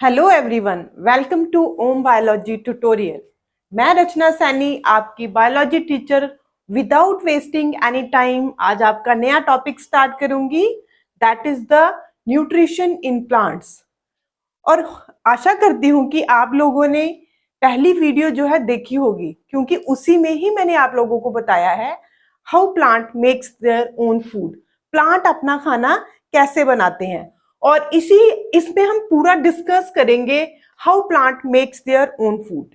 Hello everyone, welcome to Om biology tutorial. मैं रचना सैनी, आपकी biology teacher. Without wasting any time आज आपका नया टॉपिक स्टार्ट करूंगी, that is the nutrition in plants. और आशा करती हूँ कि आप लोगों ने पहली वीडियो जो है देखी होगी, क्योंकि उसी में ही मैंने आप लोगों को बताया है how plant makes their own food, plant अपना खाना कैसे बनाते हैं। और इसमें हम पूरा डिस्कस करेंगे how plant makes their own food.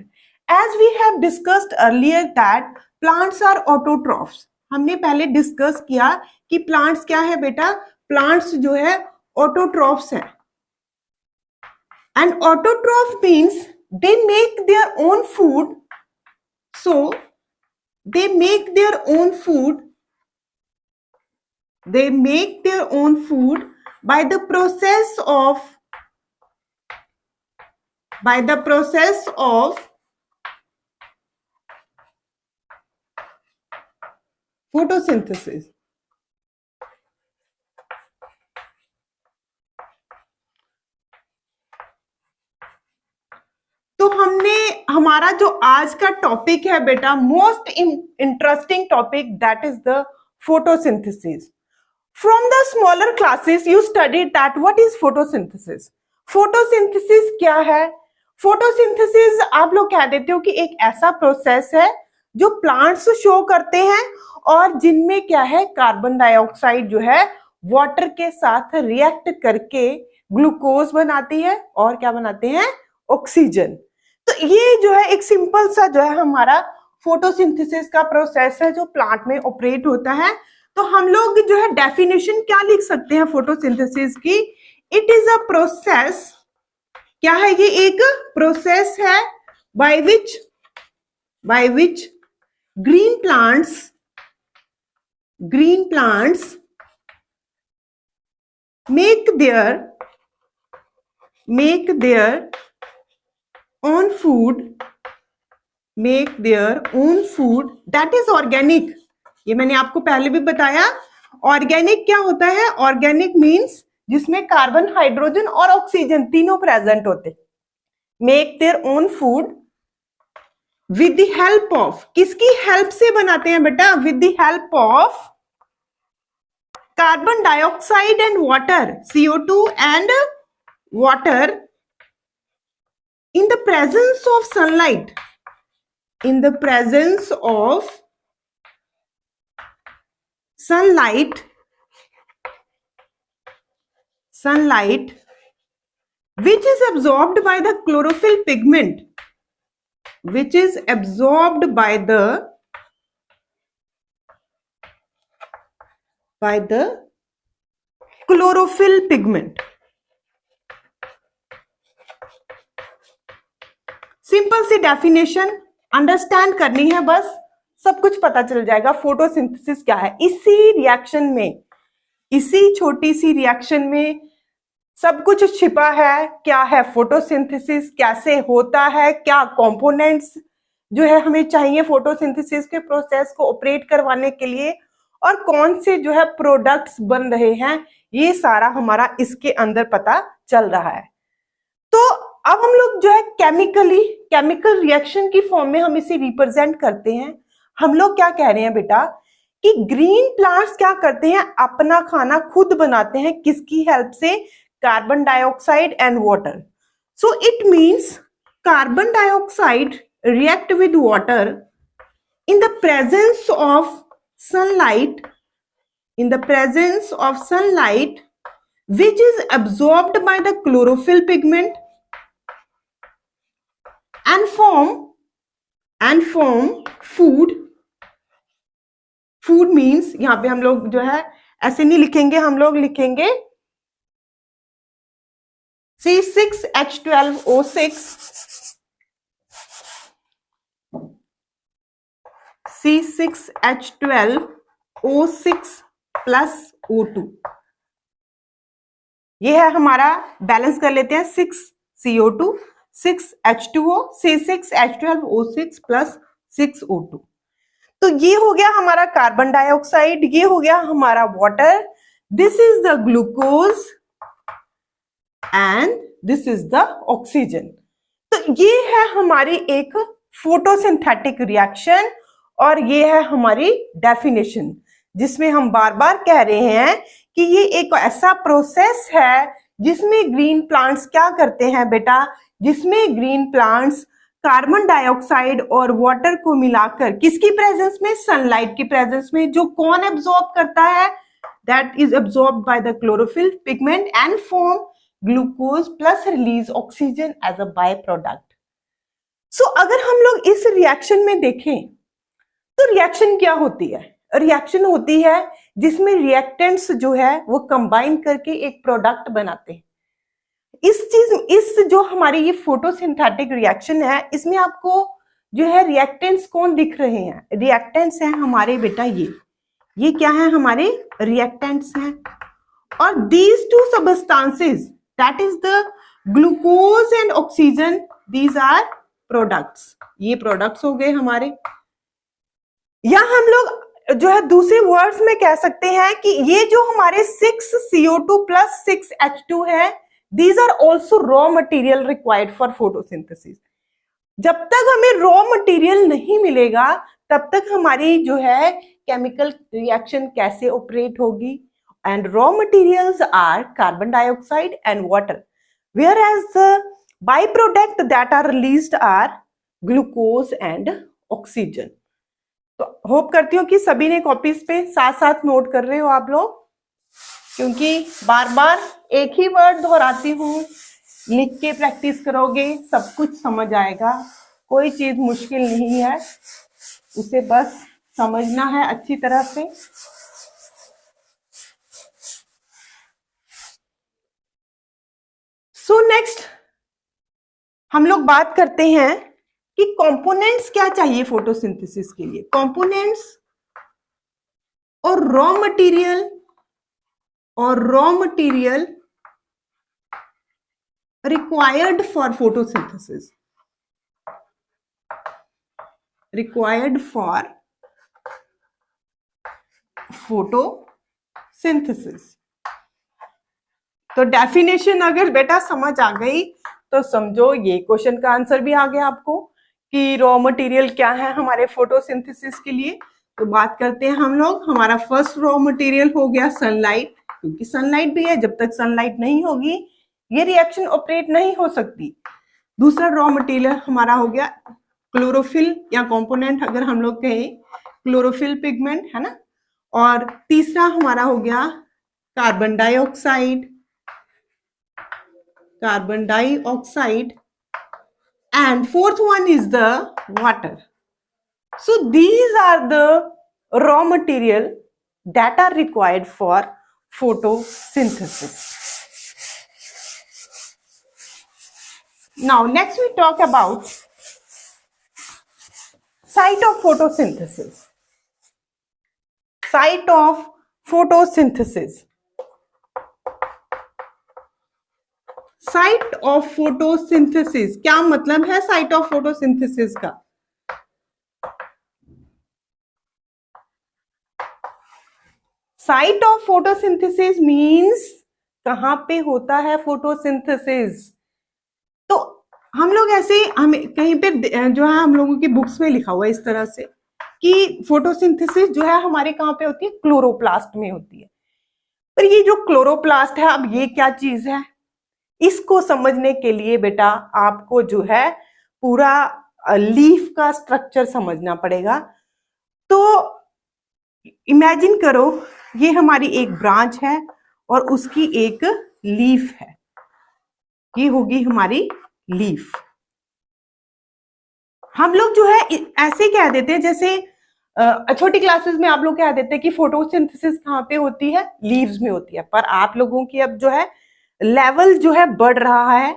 As we have discussed earlier that plants are autotrophs. हमने पहले डिस्कस किया कि प्लांट्स क्या है बेटा, प्लांट्स जो है ऑटोट्रॉफ्स हैं। And autotroph means they make their own food. So they make their own food. They make their own food by the process of photosynthesis. तो हमने हमारा जो आज का टॉपिक है बेटा, most interesting topic, that is the photosynthesis. From the smaller classes you study that what is photosynthesis. Photosynthesis क्या है? फोटोसिंथेसिस आप लोग कह देते हो कि एक ऐसा प्रोसेस है जो प्लांट्स शो करते हैं और जिनमें क्या है, कार्बन डाइऑक्साइड जो है वाटर के साथ रिएक्ट करके ग्लूकोज बनाती है और क्या बनाते हैं, ऑक्सीजन। तो ये जो है एक सिंपल सा जो है हमारा फोटोसिंथेसिस का प्रोसेस है जो प्लांट में ऑपरेट होता है। तो हम लोग जो है डेफिनेशन क्या लिख सकते हैं फोटोसिंथेसिस की? It is a process. क्या है ये? एक प्रोसेस है by which green plants make their own food that is organic। ये मैंने आपको पहले भी बताया। ऑर्गेनिक क्या होता है? ऑर्गेनिक मीन्स जिसमें कार्बन, हाइड्रोजन और ऑक्सीजन तीनों प्रेजेंट होते। Make their own food with the help of, किसकी हेल्प से बनाते हैं बेटा? With the help of carbon dioxide and water, CO2 and water in the presence of sunlight, which is absorbed by the chlorophyll pigment, by the chlorophyll pigment। Simple सी definition understand करनी है, बस सब कुछ पता चल जाएगा फोटोसिंथेसिस क्या है। इसी छोटी सी रिएक्शन में सब कुछ छिपा है। क्या है फोटोसिंथेसिस, कैसे होता है, क्या कंपोनेंट्स जो है हमें चाहिए फोटोसिंथेसिस के प्रोसेस को ऑपरेट करवाने के लिए, और कौन से जो है प्रोडक्ट्स बन रहे हैं, ये सारा हमारा इसके अंदर पता चल रहा है। तो अब हम लोग जो है केमिकल रिएक्शन की फॉर्म में हम इसे रिप्रेजेंट करते हैं। हम लोग क्या कह रहे हैं बेटा कि ग्रीन प्लांट्स क्या करते हैं, अपना खाना खुद बनाते हैं। किसकी हेल्प से? Carbon dioxide and water. So it means carbon dioxide react with water in the presence of sunlight which is absorbed by the chlorophyll pigment and form food means, यहां पे हम लोग जो है ऐसे नहीं लिखेंगे, हम लोग लिखेंगे C6H12O6 plus O2। ये है हमारा, बैलेंस कर लेते हैं, 6CO2 6H2O C6H12O6 plus 6O2। तो ये हो गया हमारा कार्बन डाइऑक्साइड, ये हो गया हमारा water, this is the glucose and this is the oxygen. तो ये है हमारी एक फोटोसिंथेटिक रिएक्शन और ये है हमारी डेफिनेशन, जिसमें हम बार बार कह रहे हैं कि ये एक ऐसा प्रोसेस है जिसमें ग्रीन प्लांट्स क्या करते हैं बेटा, जिसमें ग्रीन प्लांट्स कार्बन डाइऑक्साइड और वाटर को मिलाकर किसकी प्रेजेंस में, सनलाइट की प्रेजेंस में, जो कौन एब्जॉर्ब करता है, that is absorb by the chlorophyll pigment and form glucose plus release oxygen as a by product. So अगर हम लोग इस रिएक्शन में देखें तो रिएक्शन क्या होती है, रिएक्शन होती है जिसमें रिएक्टेंट्स जो है वो कंबाइन करके एक प्रोडक्ट बनाते हैं। इस जो हमारी ये फोटोसिंथेटिक रिएक्शन है, इसमें आपको जो है रिएक्टेंट्स कौन दिख रहे हैं, रिएक्टेंट्स हैं हमारे बेटा ये क्या है, हमारे रिएक्टेंट्स हैं। और these two substances that is the glucose and oxygen, these are products, ये प्रोडक्ट्स हो गए हमारे। या हम लोग जो है दूसरे वर्ड्स में कह सकते हैं कि ये जो हमारे 6 CO2 प्लस 6 H2 है, these are also raw material required for photosynthesis। जब तक हमें रॉ मटेरियल नहीं मिलेगा तब तक हमारी जो है केमिकल रिएक्शन कैसे ऑपरेट होगी। And raw materials are carbon dioxide and water, whereas the byproduct that are released are glucose and oxygen। तो होप करती हूँ कि सभी ने कॉपीज पे साथ साथ नोट कर रहे हो आप लोग, क्योंकि बार बार एक ही वर्ड दोहराती हूँ, लिख के प्रैक्टिस करोगे सब कुछ समझ आएगा, कोई चीज मुश्किल नहीं है, उसे बस समझना है अच्छी तरह से। सो नेक्स्ट हम लोग बात करते हैं कि कंपोनेंट्स क्या चाहिए फोटोसिंथेसिस के लिए, कंपोनेंट्स और raw material required for photosynthesis, required for photosynthesis। तो डेफिनेशन अगर बेटा समझ आ गई तो समझो ये क्वेश्चन का आंसर भी आ गया आपको कि रॉ मटेरियल क्या है हमारे फोटोसिंथेसिस के लिए। तो बात करते हैं हम लोग, हमारा फर्स्ट रॉ मटेरियल हो गया सनलाइट, क्योंकि सनलाइट भी है, जब तक सनलाइट नहीं होगी ये रिएक्शन ऑपरेट नहीं हो सकती। दूसरा रॉ मटेरियल हमारा हो गया क्लोरोफिल या कंपोनेंट, अगर हम लोग कहें क्लोरोफिल पिगमेंट, है ना। और तीसरा हमारा हो गया carbon dioxide and fourth one is the water। So these are the raw material that are required for photosynthesis। Now next we talk about site of photosynthesis। Site of photosynthesis, site of photosynthesis क्या मतलब है, site of photosynthesis का site of photosynthesis means कहां पे होता है photosynthesis. तो हम लोग ऐसे हमें कहीं पे जो है हम लोगों की बुक्स में लिखा हुआ है इस तरह से कि फोटोसिंथेसिस जो है हमारे कहां पे होती है, क्लोरोप्लास्ट में होती है। पर ये जो क्लोरोप्लास्ट है, अब ये क्या चीज है, इसको समझने के लिए बेटा आपको जो है पूरा लीफ का स्ट्रक्चर समझना पड़ेगा। तो इमेजिन करो ये हमारी एक ब्रांच है और उसकी एक लीफ है, ये होगी हमारी लीफ। हम लोग जो है ऐसे कह देते हैं, जैसे छोटी क्लासेस में आप लोग कह देते हैं कि फोटोसिंथेसिस कहाँ पे होती है, लीव्स में होती है। पर आप लोगों की अब जो है लेवल जो है बढ़ रहा है,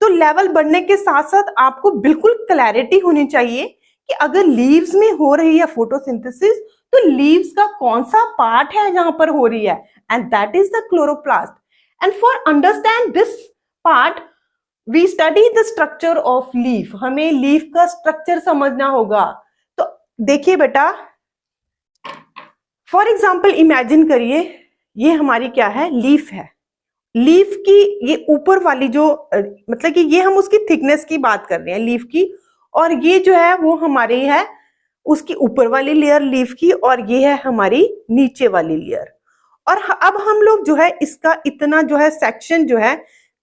तो लेवल बढ़ने के साथ साथ आपको बिल्कुल क्लैरिटी होनी चाहिए कि अगर लीव्स में हो रही है फोटोसिंथेसिस तो लीव्स का कौन सा पार्ट है जहां पर हो रही है, and that is the chloroplast. And for understand this part we study the structure of leaf, हमें लीफ का स्ट्रक्चर समझना होगा। तो देखिए बेटा, फॉर एग्जाम्पल इमेजिन करिए ये हमारी क्या है, लीफ है। लीफ की ये ऊपर वाली जो मतलब कि ये हम उसकी थिकनेस की बात कर रहे हैं लीफ की, और ये जो है वो हमारी है उसकी ऊपर वाली लेयर लीफ की, और ये है हमारी नीचे वाली लेयर। और अब हम लोग जो है इसका इतना जो है सेक्शन जो है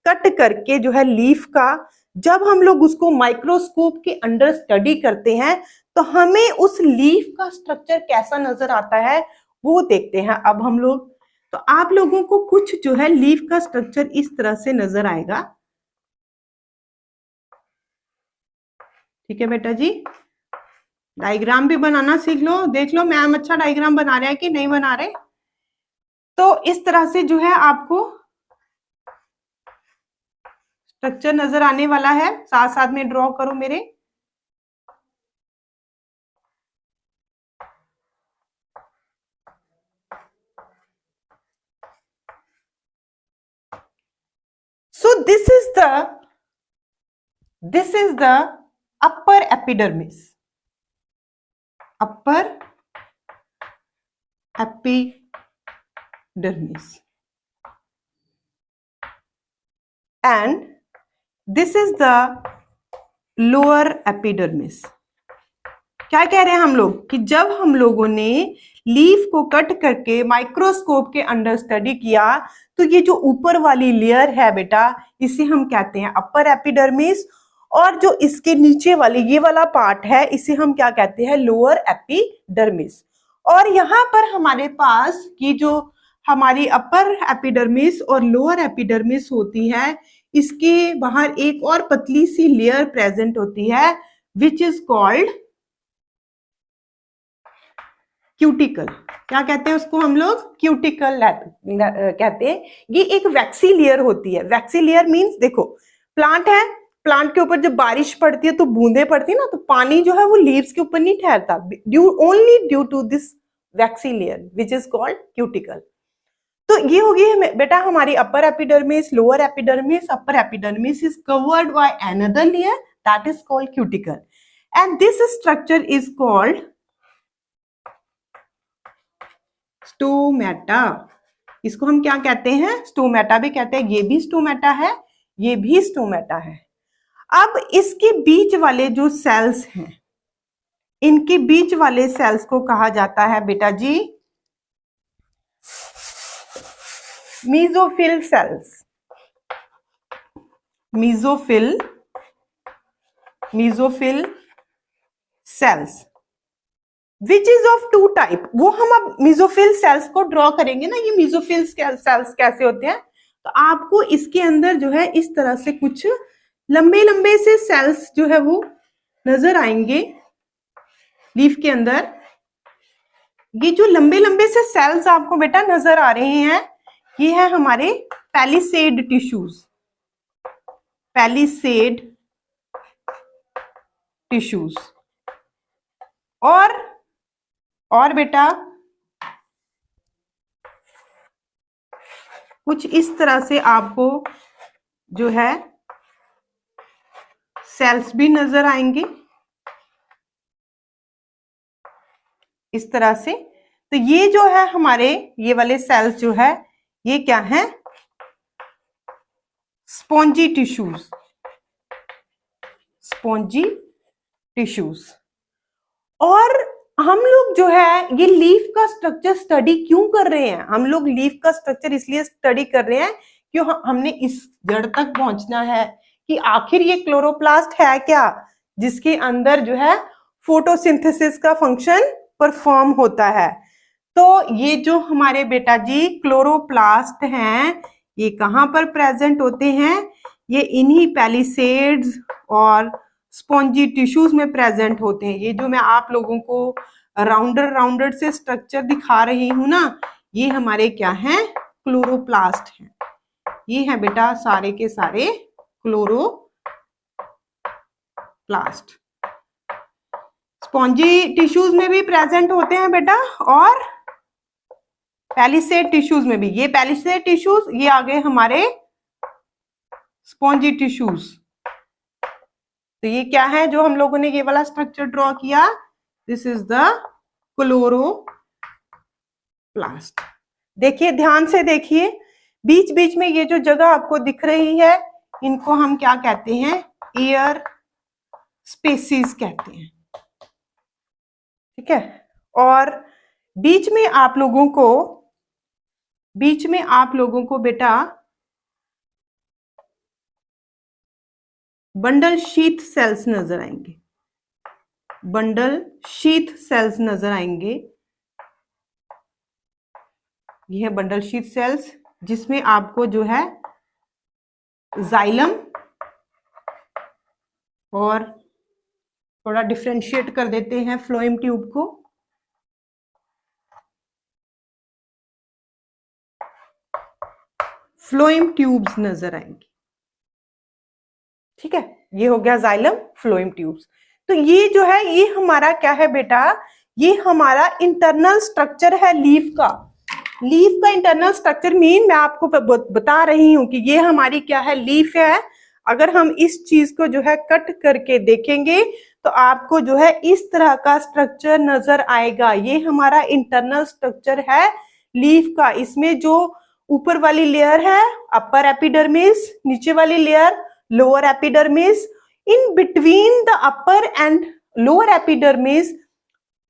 कट करके जो है लीफ का, जब हम लोग उसको माइक्रोस्कोप के अंडर स्टडी करते हैं तो हमें उस लीफ का स्ट्रक्चर कैसा नजर आता है वो देखते हैं अब हम लोग। तो आप लोगों को कुछ जो है लीफ का स्ट्रक्चर इस तरह से नजर आएगा। ठीक है बेटा जी, डायग्राम भी बनाना सीख लो, देख लो मैम अच्छा डायग्राम बना रहे हैं कि नहीं बना रहे। तो इस तरह से जो है आपको स्ट्रक्चर नजर आने वाला है, साथ साथ में ड्रॉ करो मेरे। So this is the upper epidermis. Upper epidermis. And this is the lower epidermis. क्या कह रहे हैं हम लोग कि जब हम लोगों ने लीफ को कट करके माइक्रोस्कोप के अंडर स्टडी किया तो ये जो ऊपर वाली लेयर है बेटा इसे हम कहते हैं अपर एपिडर्मिस, और जो इसके नीचे वाली ये वाला पार्ट है इसे हम क्या कहते हैं लोअर एपिडर्मिस। और यहाँ पर हमारे पास ये जो हमारी अपर एपिडर्मिस और लोअर एपिडर्मिस होती है इसके बाहर एक और पतली सी लेयर प्रेजेंट होती है विच इज कॉल्ड क्यूटिकल। क्या कहते हैं उसको हम लोग क्यूटिकल कहते हैं। ये एक वैक्सी लेयर होती है। वैक्सी लेयर मींस देखो प्लांट है, प्लांट के ऊपर जब बारिश पड़ती है तो बूंदे पड़ती है ना, तो पानी जो है वो लीव्स के ऊपर नहीं ठहरता, only due to this waxy layer which is called cuticle. तो ये होगी बेटा हमारी upper epidermis, lower epidermis. Upper epidermis is covered by another layer that is called cuticle, and this structure is called stomata. इसको हम क्या कहते हैं स्टोमेटा भी कहते हैं। ये भी स्टोमेटा है, ये भी स्टोमेटा है। अब इसके बीच वाले जो सेल्स हैं इनके बीच वाले सेल्स को कहा जाता है बेटा जी mesophyll cells. Mesophyll cells which is of two type. वो हम अब मीजोफिल सेल्स को ड्रॉ करेंगे ना, ये मीजोफिल सेल्स कैसे होते हैं, तो आपको इसके अंदर जो है इस तरह से कुछ लंबे लंबे से सेल्स जो है वो नजर आएंगे लीफ के अंदर। ये जो लंबे लंबे से सेल्स आपको बेटा नजर आ रहे हैं ये है हमारे पैलिसेड टिश्यूज। पैलिसेड टिश्यूज और बेटा कुछ इस तरह से आपको जो है सेल्स भी नजर आएंगे इस तरह से। तो ये जो है हमारे ये वाले सेल्स जो है ये क्या है स्पॉन्जी टिश्यूज। Spongy tissues. और हम लोग जो है ये लीफ का स्ट्रक्चर स्टडी क्यों कर रहे हैं, हम लोग लीफ का स्ट्रक्चर इसलिए स्टडी कर रहे हैं क्यों हमने इस जड़ तक पहुंचना है कि आखिर ये क्लोरोप्लास्ट है क्या जिसके अंदर जो है फोटोसिंथेसिस का फंक्शन परफॉर्म होता है। तो ये जो हमारे बेटा जी क्लोरोप्लास्ट हैं ये कहाँ पर प्रेजेंट होते हैं, ये इन्हीं पैलिसेड्स और स्पॉन्जी टिश्यूज में प्रेजेंट होते हैं। ये जो मैं आप लोगों को राउंडर से स्ट्रक्चर दिखा रही हूं ना ये हमारे क्या हैं क्लोरोप्लास्ट हैं। ये है बेटा सारे के सारे क्लोरोप्लास्ट। स्पॉन्जी टिश्यूज में भी प्रेजेंट होते हैं बेटा और पैलिसेड टिश्यूज में भी। ये पैलिसेड टिश्यूज ये आ गए हमारे स्पॉन्जी टिश्यूज। तो ये क्या है जो हम लोगों ने ये वाला स्ट्रक्चर ड्रॉ किया, दिस इज द क्लोरोप्लास्ट। देखिए ध्यान से देखिए बीच बीच में ये जो जगह आपको दिख रही है, इनको हम क्या कहते हैं? एयर स्पेसिस कहते हैं, ठीक है। और बीच में आप लोगों को बेटा बंडल शीथ सेल्स नजर आएंगे, बंडल शीथ सेल्स नजर आएंगे। ये है बंडल शीथ सेल्स, जिसमें आपको जो है जाइलम, और थोड़ा डिफरेंशिएट कर देते हैं फ्लोएम ट्यूब को, फ्लोएम ट्यूब्स नजर आएंगी, ठीक है। ये हो गया जाइलम, फ्लोएम ट्यूब्स। तो ये जो है, ये हमारा क्या है बेटा? ये हमारा इंटरनल स्ट्रक्चर है लीफ का। लीफ का इंटरनल स्ट्रक्चर मीन मैं आपको बता रही हूं कि ये हमारी क्या है? लीफ है। अगर हम इस चीज को जो है कट करके देखेंगे तो आपको जो है इस तरह का स्ट्रक्चर नजर आएगा। ये हमारा इंटरनल स्ट्रक्चर है लीफ का। इसमें जो ऊपर वाली लेयर है अपर एपिडर्मिस, नीचे वाली layer lower epidermis. In between the upper and lower epidermis,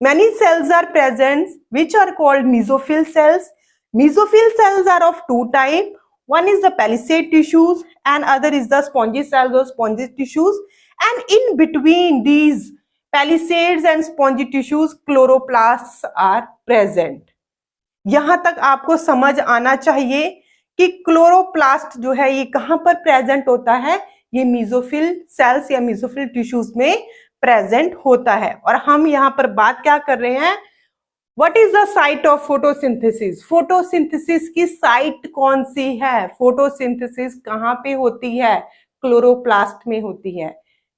many cells are present which are called mesophyll cells. Mesophyll cells are of two types. One is the palisade tissues and other is the spongy cells or spongy tissues. And in between these palisades and spongy tissues, chloroplasts are present. यहां तक आपको समझ आना चाहिए कि chloroplast जो है ये कहां पर प्रेजेंट होता है? ये मेसोफिल सेल्स या मेसोफिल टिश्यूज में प्रेजेंट होता है। और हम यहाँ पर बात क्या कर रहे हैं? What is the site of photosynthesis? Photosynthesis की साइट कौन सी है? फोटोसिंथेसिस कहाँ पे होती है? क्लोरोप्लास्ट में होती है।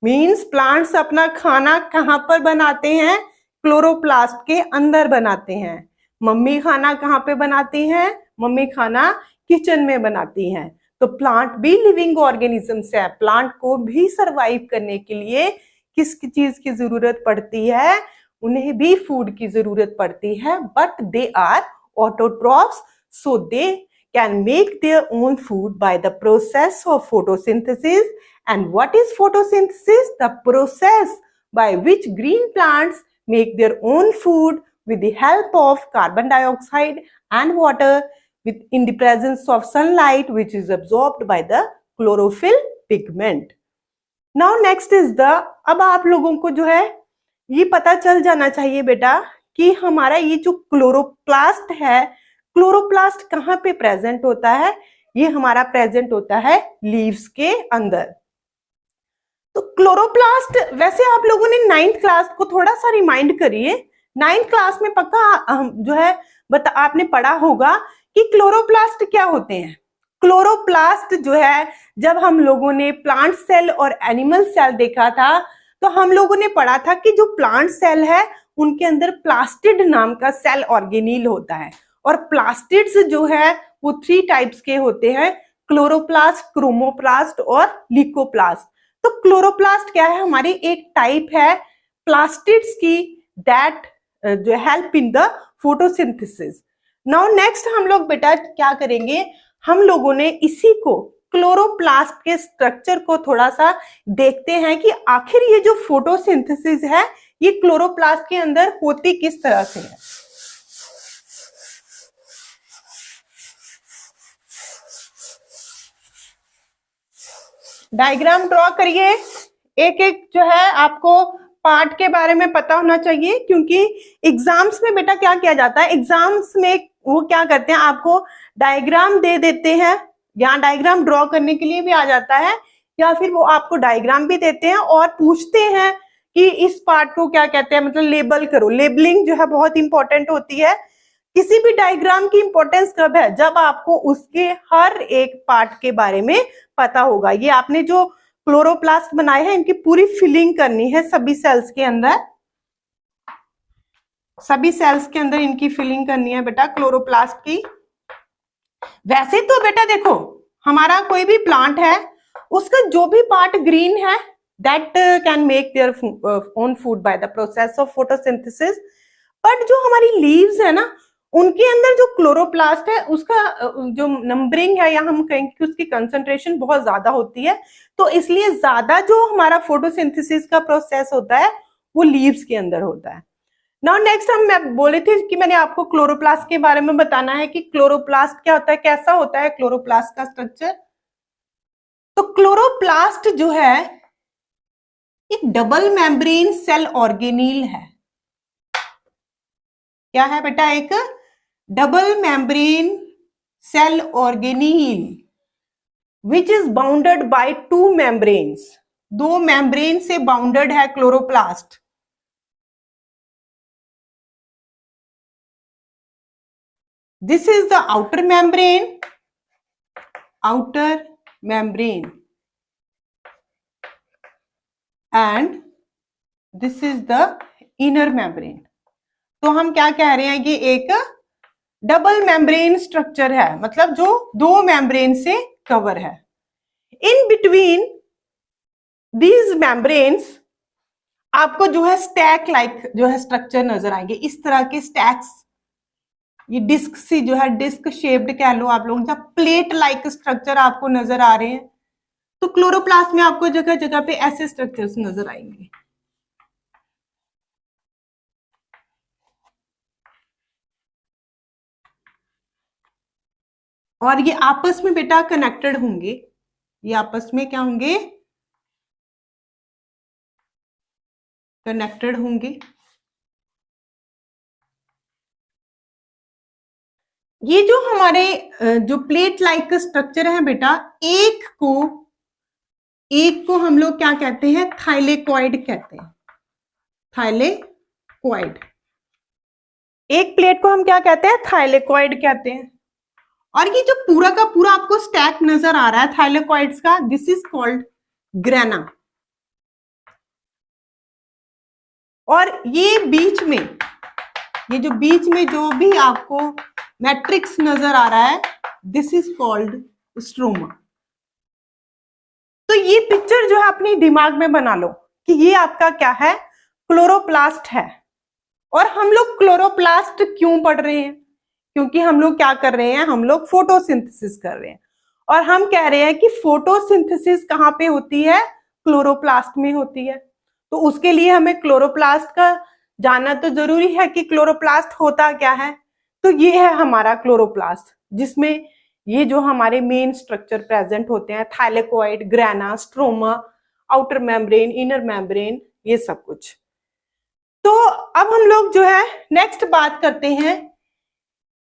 मींस प्लांट्स अपना खाना कहाँ पर बनाते हैं? क्लोरोप्लास्ट के अंदर बनाते हैं। मम्मी खाना कहाँ पे बनाती हैं? मम्मी खाना किचन में बनाती हैं। तो प्लांट भी लिविंग ऑर्गेनिजम्स है। प्लांट को भी सरवाइव करने के लिए किस चीज की जरूरत पड़ती है? उन्हें भी फूड की जरूरत पड़ती है, but they are autotrophs, so they can make their own food by the process of photosynthesis. And what is photosynthesis? The process by which green plants make their own food with the help of carbon dioxide and water in the presence of sunlight, which is absorbed by the chlorophyll pigment. Now next is the, अब आप लोगों को जो है ये पता चल जाना चाहिए बेटा कि हमारा ये जो क्लोरोप्लास्ट है, क्लोरोप्लास्ट कहाँ पे प्रेजेंट होता है? ये हमारा प्रेजेंट होता है लीव्स के अंदर। तो क्लोरोप्लास्ट, वैसे आप लोगों ने 9th क्लास को थोड़ा सा रिमाइंड करिए। 9th क्लास में पक्का जो है आपने पढ़ा होगा कि क्लोरोप्लास्ट क्या होते हैं। क्लोरोप्लास्ट जो है, जब हम लोगों ने प्लांट सेल और एनिमल सेल देखा था तो हम लोगों ने पढ़ा था कि जो प्लांट सेल है उनके अंदर प्लास्टिड नाम का सेल ऑर्गेनील होता है। और प्लास्टिड्स जो है वो 3 टाइप्स के होते हैं, क्लोरोप्लास्ट, क्रोमोप्लास्ट और ल्यूकोप्लास्ट। तो क्लोरोप्लास्ट क्या है? हमारी एक टाइप है प्लास्टिड्स की दैट जो help in the photosynthesis. Now next हम लोग बेटा क्या करेंगे? हम लोगों ने इसी को क्लोरोप्लास्ट के स्ट्रक्चर को थोड़ा सा देखते हैं कि आखिर ये जो फोटोसिंथेसिस है ये क्लोरोप्लास्ट के अंदर होती किस तरह से है। डायग्राम ड्रॉ करिए। एक एक जो है आपको पार्ट के बारे में पता होना चाहिए, क्योंकि एग्जाम्स में बेटा क्या किया जाता है, एग्जाम्स में वो क्या करते हैं, आपको डायग्राम दे देते हैं, यहाँ डायग्राम ड्रॉ करने के लिए भी आ जाता है, या फिर वो आपको डायग्राम भी देते हैं और पूछते हैं कि इस पार्ट को क्या कहते हैं, मतलब लेबल करो। लेबलिंग जो है बहुत इंपॉर्टेंट होती है। किसी भी डायग्राम की इंपॉर्टेंस कब है? जब आपको उसके हर एक पार्ट के बारे में पता होगा। ये आपने जो क्लोरोप्लास्ट बनाए हैं इनकी पूरी फिलिंग करनी है सभी सेल्स के अंदर, सभी सेल्स के अंदर इनकी फिलिंग करनी है बेटा क्लोरोप्लास्ट की। वैसे तो बेटा देखो, हमारा कोई भी प्लांट है उसका जो भी पार्ट ग्रीन है that can make their own food by the process of photosynthesis. But जो हमारी लीव्स है ना, उनके अंदर जो क्लोरोप्लास्ट है उसका जो नंबरिंग है या हम कहेंगे कि उसकी कंसंट्रेशन बहुत ज्यादा होती है, तो इसलिए ज्यादा जो हमारा फोटोसिंथेसिस का प्रोसेस होता है वो लीव्स के अंदर होता है। नाउ नेक्स्ट मैं बोले थे कि मैंने आपको क्लोरोप्लास्ट के बारे में बताना है कि क्लोरोप्लास्ट क्या होता है, कैसा होता है क्लोरोप्लास्ट का स्ट्रक्चर। तो क्लोरोप्लास्ट जो है एक डबल मेम्ब्रेन सेल ऑर्गेनील है। क्या है बेटा? एक double membrane cell organelle which is bounded by two membranes. दो मेम्ब्रेन से बाउंडेड है chloroplast. This is the outer membrane, and this is the inner membrane. तो हम क्या कह रहे हैं, ये एक डबल मेम्ब्रेन स्ट्रक्चर है, मतलब जो दो मेम्ब्रेन से कवर है। इन बिटवीन दीज मेम्ब्रेन्स आपको जो है स्टैक लाइक जो है स्ट्रक्चर नजर आएंगे, इस तरह के स्टैक्स, ये डिस्क सी जो है डिस्क शेप्ड कह लो आप लोग, जब प्लेट लाइक स्ट्रक्चर आपको नजर आ रहे हैं। तो क्लोरोप्लास्ट में आपको जगह जगह पे ऐसे स्ट्रक्चर्स नजर आएंगे। और ये आपस में बेटा कनेक्टेड होंगे, ये आपस में क्या होंगे? कनेक्टेड होंगे। ये जो हमारे जो प्लेट लाइक स्ट्रक्चर है बेटा, एक को हम लोग क्या कहते हैं? थाइलेकॉइड कहते हैं। थाइलेकॉइड, एक प्लेट को हम क्या कहते हैं? थाइलेकॉइड कहते हैं। और ये जो पूरा का पूरा आपको स्टैक नजर आ रहा है थाइलेकॉइड्स का, दिस इज कॉल्ड ग्रेना। और ये बीच में, ये जो बीच में जो भी आपको मैट्रिक्स नजर आ रहा है, दिस इज कॉल्ड स्ट्रोमा। तो ये पिक्चर जो है अपने दिमाग में बना लो कि ये आपका क्या है? क्लोरोप्लास्ट है। और हम लोग क्लोरोप्लास्ट क्यों पढ़ रहे हैं? क्योंकि हम लोग क्या कर रहे हैं? हम लोग फोटोसिंथेसिस कर रहे हैं। और हम कह रहे हैं कि फोटोसिंथेसिस कहाँ पे होती है? क्लोरोप्लास्ट में होती है। तो उसके लिए हमें क्लोरोप्लास्ट का जानना तो जरूरी है कि क्लोरोप्लास्ट होता क्या है। तो ये है हमारा क्लोरोप्लास्ट, जिसमें ये जो हमारे मेन स्ट्रक्चर प्रेजेंट होते हैं, thylakoid, grana, stroma, outer membrane, inner membrane, ये सब कुछ। तो अब हम लोग जो है नेक्स्ट बात करते हैं।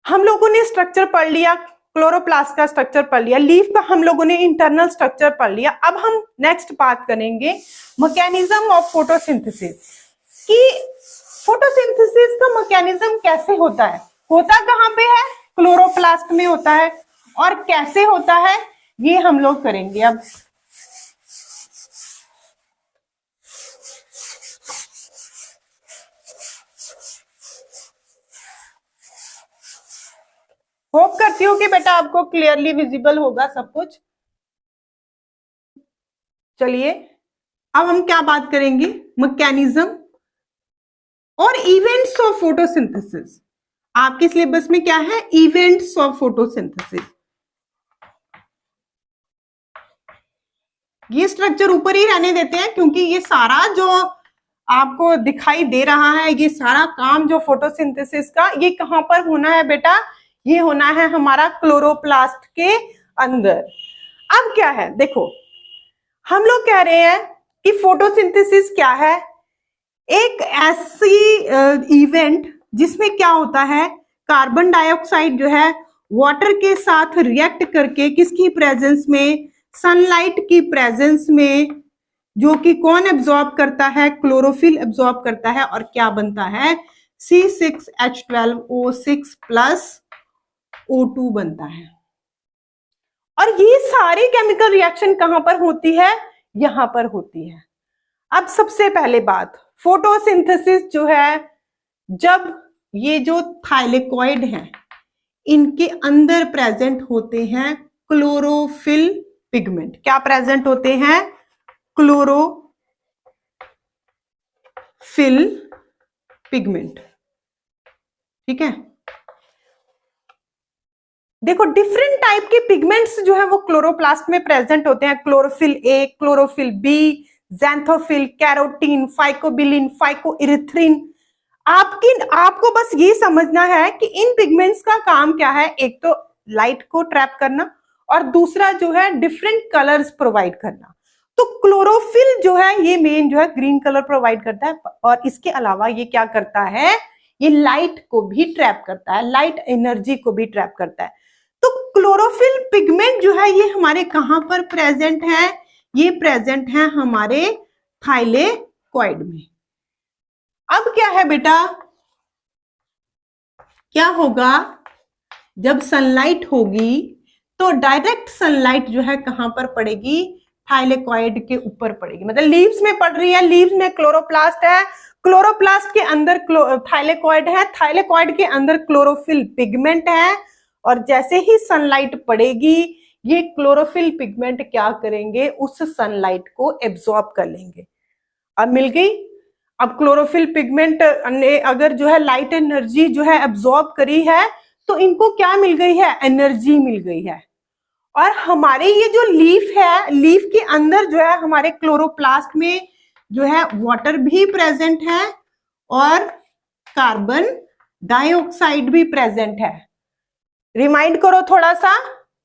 हम लोगों ने स्ट्रक्चर पढ़ लिया, क्लोरोप्लास्ट का स्ट्रक्चर पढ़ लिया, लीफ का हम लोगों ने इंटरनल स्ट्रक्चर पढ़ लिया। अब हम नेक्स्ट बात करेंगे मैकेनिज्म ऑफ फोटोसिंथेसिस, कि फोटोसिंथेसिस का मैकेनिज्म कैसे होता है, होता कहाँ पे है? क्लोरोप्लास्ट में होता है। और कैसे होता है ये हम लोग करेंगे अब। होप करती हूँ कि बेटा आपको क्लियरली विजिबल होगा सब कुछ। चलिए अब हम क्या बात करेंगे? मैकेनिज्म और इवेंट्स ऑफ फोटोसिंथेसिस। आपके सिलेबस में क्या है? Events of photosynthesis. ये स्ट्रक्चर ऊपर ही रहने देते हैं, क्योंकि ये सारा जो आपको दिखाई दे रहा है, ये सारा काम जो फोटोसिंथेसिस का, ये कहां पर होना है बेटा? ये होना है हमारा क्लोरोप्लास्ट के अंदर। अब क्या है देखो, हम लोग कह रहे हैं कि फोटोसिंथेसिस क्या है? एक ऐसी इवेंट जिसमें क्या होता है, कार्बन डाइऑक्साइड जो है वाटर के साथ रिएक्ट करके, किसकी प्रेजेंस में? सनलाइट की प्रेजेंस में, जो कि कौन एब्जॉर्ब करता है? क्लोरोफिल एब्जॉर्ब करता है। और क्या बनता है? C6H12O6 प्लस O2 बनता है। और ये सारी केमिकल रिएक्शन कहां पर होती है? यहां पर होती है। अब सबसे पहले बात, फोटोसिंथेसिस जो है, जब ये जो थाइलेकॉइड हैं इनके अंदर प्रेजेंट होते हैं क्लोरोफिल पिगमेंट। क्या प्रेजेंट होते हैं? Chlorophyll pigment. ठीक है। देखो डिफरेंट टाइप के पिगमेंट्स जो है वो क्लोरोप्लास्ट में प्रेजेंट होते हैं। Chlorophyll A, chlorophyll B, xanthophyll, carotene, phycobilin, phycoerythrin. आपको बस ये समझना है कि इन पिगमेंट्स का काम क्या है। एक तो लाइट को ट्रैप करना और दूसरा जो है डिफरेंट कलर्स प्रोवाइड करना। तो क्लोरोफिल जो है ये मेन जो है ग्रीन कलर प्रोवाइड करता है, और इसके अलावा ये क्या करता है, ये लाइट को भी ट्रैप करता है, लाइट एनर्जी को भी ट्रैप करता है। तो क्लोरोफिल पिगमेंट जो है ये हमारे कहां पर प्रेजेंट है, ये प्रेजेंट है हमारे थाइलेकॉइड में। अब क्या है बेटा, क्या होगा जब सनलाइट होगी तो डायरेक्ट सनलाइट जो है कहां पर पड़ेगी, थाइलेकॉइड के ऊपर पड़ेगी। मतलब लीव्स में पड़ रही है, लीव्स में क्लोरोप्लास्ट है, क्लोरोप्लास्ट के अंदर थाइलेकॉइड है, थाइलेकॉइड के अंदर क्लोरोफिल पिगमेंट है, और जैसे ही सनलाइट पड़ेगी ये क्लोरोफिल पिगमेंट क्या करेंगे, उस सनलाइट को एब्जॉर्ब कर लेंगे। अब मिल गई। अब क्लोरोफिल पिगमेंट ने अगर जो है लाइट एनर्जी जो है एब्जॉर्ब करी है तो इनको क्या मिल गई है, एनर्जी मिल गई है। और हमारे ये जो लीफ है, लीफ के अंदर जो है हमारे क्लोरोप्लास्ट में जो है वाटर भी प्रेजेंट है और कार्बन डाइऑक्साइड भी प्रेजेंट है। रिमाइंड करो थोड़ा सा,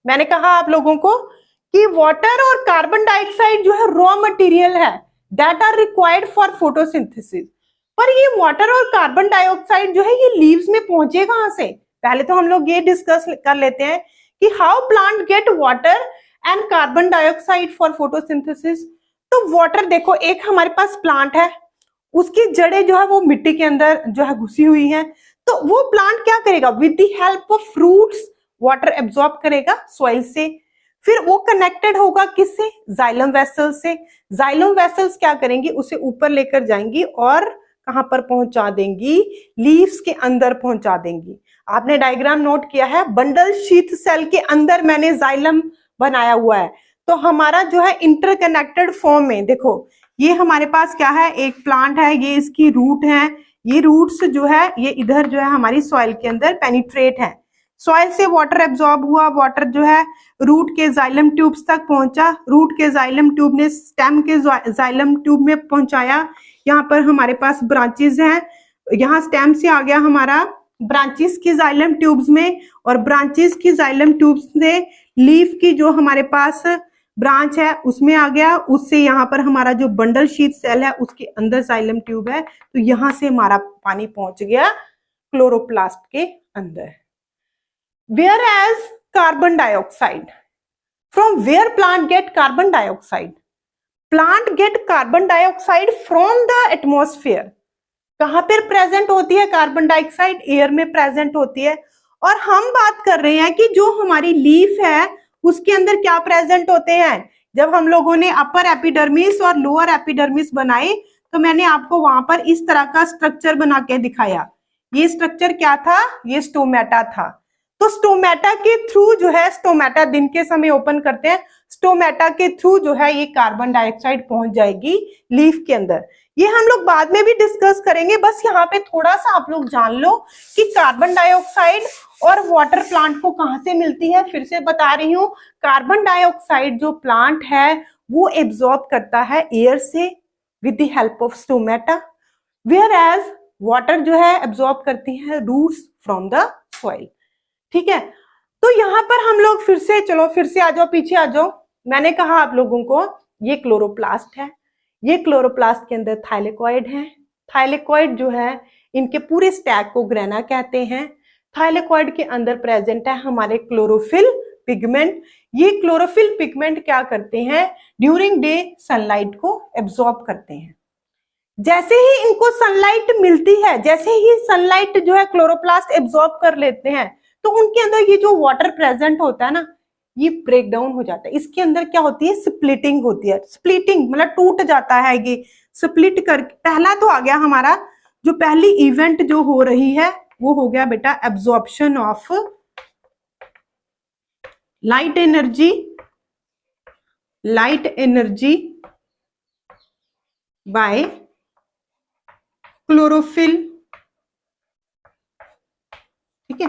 मैंने कहा आप लोगों को कि वाटर और कार्बन डाइऑक्साइड जो है रॉ मटेरियल है that are required for photosynthesis. पर ये वाटर और कार्बन डाइऑक्साइड जो है ये लीव्स में पहुंचे कहां से, पहले तो हम लोग ये डिस्कस कर लेते हैं कि how plant get water and carbon dioxide for photosynthesis. तो वाटर देखो, एक हमारे पास प्लांट है, उसकी जड़ें जो है वो मिट्टी के अंदर जो है घुसी हुई हैं, तो वो प्लांट क्या करेगा, with the help of roots water absorb करेगा सॉइल से। फिर वो कनेक्टेड होगा किससे, जाइलम वेसल्स से। जाइलम वेसल्स क्या करेंगी, उसे ऊपर लेकर जाएंगी और कहां पर पहुंचा देंगी, लीव्स के अंदर पहुंचा देंगी। आपने डायग्राम नोट किया है, बंडल शीथ सेल के अंदर मैंने जाइलम बनाया हुआ है। तो हमारा जो है इंटरकनेक्टेड फॉर्म में देखो, ये हमारे पास क्या है, एक प्लांट है, ये इसकी रूट है, ये रूट्स जो है ये इधर जो है हमारी सॉइल के अंदर पेनिट्रेट है। सॉइल से वाटर एब्जॉर्ब हुआ, वाटर जो है रूट के जाइलम ट्यूब्स तक पहुंचा, रूट के जाइलम ट्यूब ने स्टेम के जाइलम ट्यूब में पहुंचाया। यहाँ पर हमारे पास ब्रांचेस हैं, यहाँ स्टेम से आ गया हमारा ब्रांचेस की जाइलम ट्यूब्स में, और ब्रांचेस की जाइलम ट्यूब्स से लीफ की जो हमारे पास ब्रांच है उसमें आ गया, उससे यहाँ पर हमारा जो बंडल शीथ सेल है उसके अंदर जाइलम ट्यूब है, तो यहाँ से हमारा पानी पहुंच गया क्लोरोप्लास्ट के अंदर। Whereas carbon dioxide, from where plant get carbon dioxide? Plant get carbon dioxide from the atmosphere. कहां पर प्रेजेंट होती है कार्बन डाइऑक्साइड, एयर में प्रेजेंट होती है। और हम बात कर रहे हैं कि जो हमारी लीफ है उसके अंदर क्या प्रेजेंट होते हैं। जब हम लोगों ने अपर एपिडर्मिस और लोअर एपिडर्मिस बनाई तो मैंने आपको वहां पर इस तरह का स्ट्रक्चर बना के दिखाया। ये स्ट्रक्चर क्या था, ये स्टोमेटा था। तो स्टोमेटा के थ्रू जो है, स्टोमेटा दिन के समय ओपन करते हैं, स्टोमेटा के थ्रू जो है ये कार्बन डाइऑक्साइड पहुंच जाएगी लीफ के अंदर। ये हम लोग बाद में भी डिस्कस करेंगे, बस यहाँ पे थोड़ा सा आप लोग जान लो कि कार्बन डाइऑक्साइड और वाटर प्लांट को कहां से मिलती है। फिर से बता रही हूँ, कार्बन डाइऑक्साइड जो प्लांट है वो एब्जॉर्ब करता है एयर से with the help of stomata, whereas water जो है एब्जॉर्ब करती है रूट्स फ्रॉम द सॉइल। ठीक है, तो यहां पर हम लोग फिर से, चलो फिर से आ जाओ, पीछे आ जाओ। मैंने कहा आप लोगों को ये क्लोरोप्लास्ट है, ये क्लोरोप्लास्ट के अंदर थाइलेकॉइड है। थाइलेकॉइड जो है इनके पूरे स्टैक को ग्रेना कहते हैं। थाइलेकॉइड के अंदर प्रेजेंट है हमारे क्लोरोफिल पिगमेंट। ये क्लोरोफिल पिगमेंट क्या करते हैं, ड्यूरिंग डे सनलाइट को एब्जॉर्ब करते हैं। जैसे ही इनको सनलाइट मिलती है, जैसे ही सनलाइट जो है क्लोरोप्लास्ट एब्जॉर्ब कर लेते हैं, तो उनके अंदर ये जो वाटर प्रेजेंट होता है ना, ये ब्रेक डाउन हो जाता है। इसके अंदर क्या होती है, स्प्लिटिंग होती है। स्प्लिटिंग मतलब टूट जाता है, ये स्प्लिट कर, पहला तो आ गया हमारा, जो पहली इवेंट जो हो रही है वो हो गया बेटा absorption of light energy, light energy by chlorophyll. ठीक है,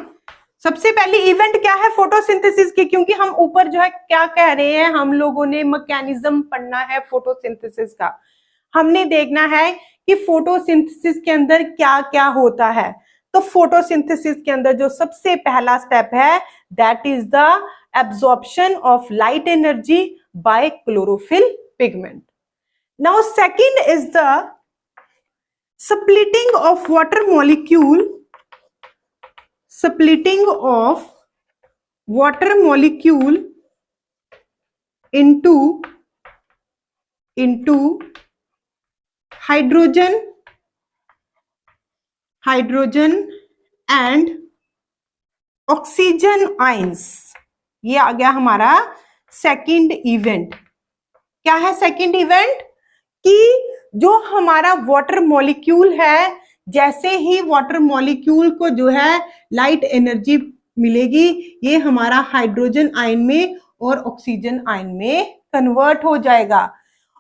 सबसे पहली इवेंट क्या है फोटोसिंथेसिस की, क्योंकि हम ऊपर जो है क्या कह रहे हैं, हम लोगों ने मैकेनिज्म पढ़ना है फोटोसिंथेसिस का। हमने देखना है कि फोटोसिंथेसिस के अंदर क्या क्या होता है। तो फोटोसिंथेसिस के अंदर जो सबसे पहला स्टेप है that is the absorption of light energy by chlorophyll pigment. Now second is the splitting of water molecule into hydrogen and oxygen ions। ये आ गया हमारा सेकंड इवेंट। क्या है सेकंड इवेंट? कि जो हमारा वाटर मॉलिक्यूल है, जैसे ही वाटर मॉलिक्यूल को जो है लाइट एनर्जी मिलेगी, ये हमारा हाइड्रोजन आयन में और ऑक्सीजन आयन में कन्वर्ट हो जाएगा।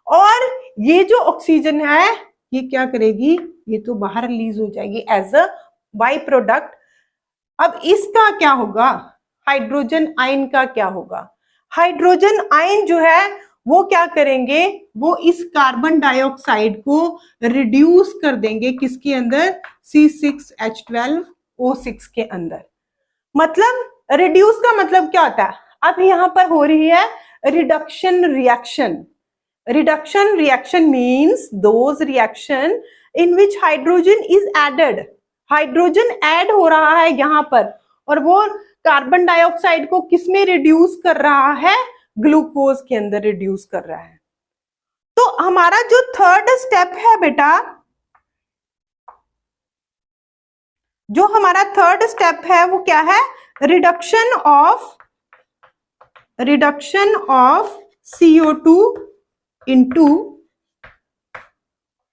और ये जो ऑक्सीजन है ये क्या करेगी, ये तो बाहर रिलीज हो जाएगी एज अ बाई प्रोडक्ट। अब इसका क्या होगा, हाइड्रोजन आयन का क्या होगा? हाइड्रोजन आयन जो है वो क्या करेंगे, वो इस कार्बन डाइऑक्साइड को रिड्यूस कर देंगे किसके अंदर, C6H12O6 के अंदर। मतलब रिड्यूस का मतलब क्या होता है, अब यहां पर हो रही है reduction reaction. Reduction reaction means those reaction in which hydrogen is added. Hydrogen add हो रहा है यहां पर, और वो कार्बन डाइऑक्साइड को किसमें रिड्यूस कर रहा है, ग्लूकोज के अंदर रिड्यूस कर रहा है। तो हमारा जो थर्ड स्टेप है बेटा, जो हमारा थर्ड स्टेप है वो क्या है, reduction of CO2 into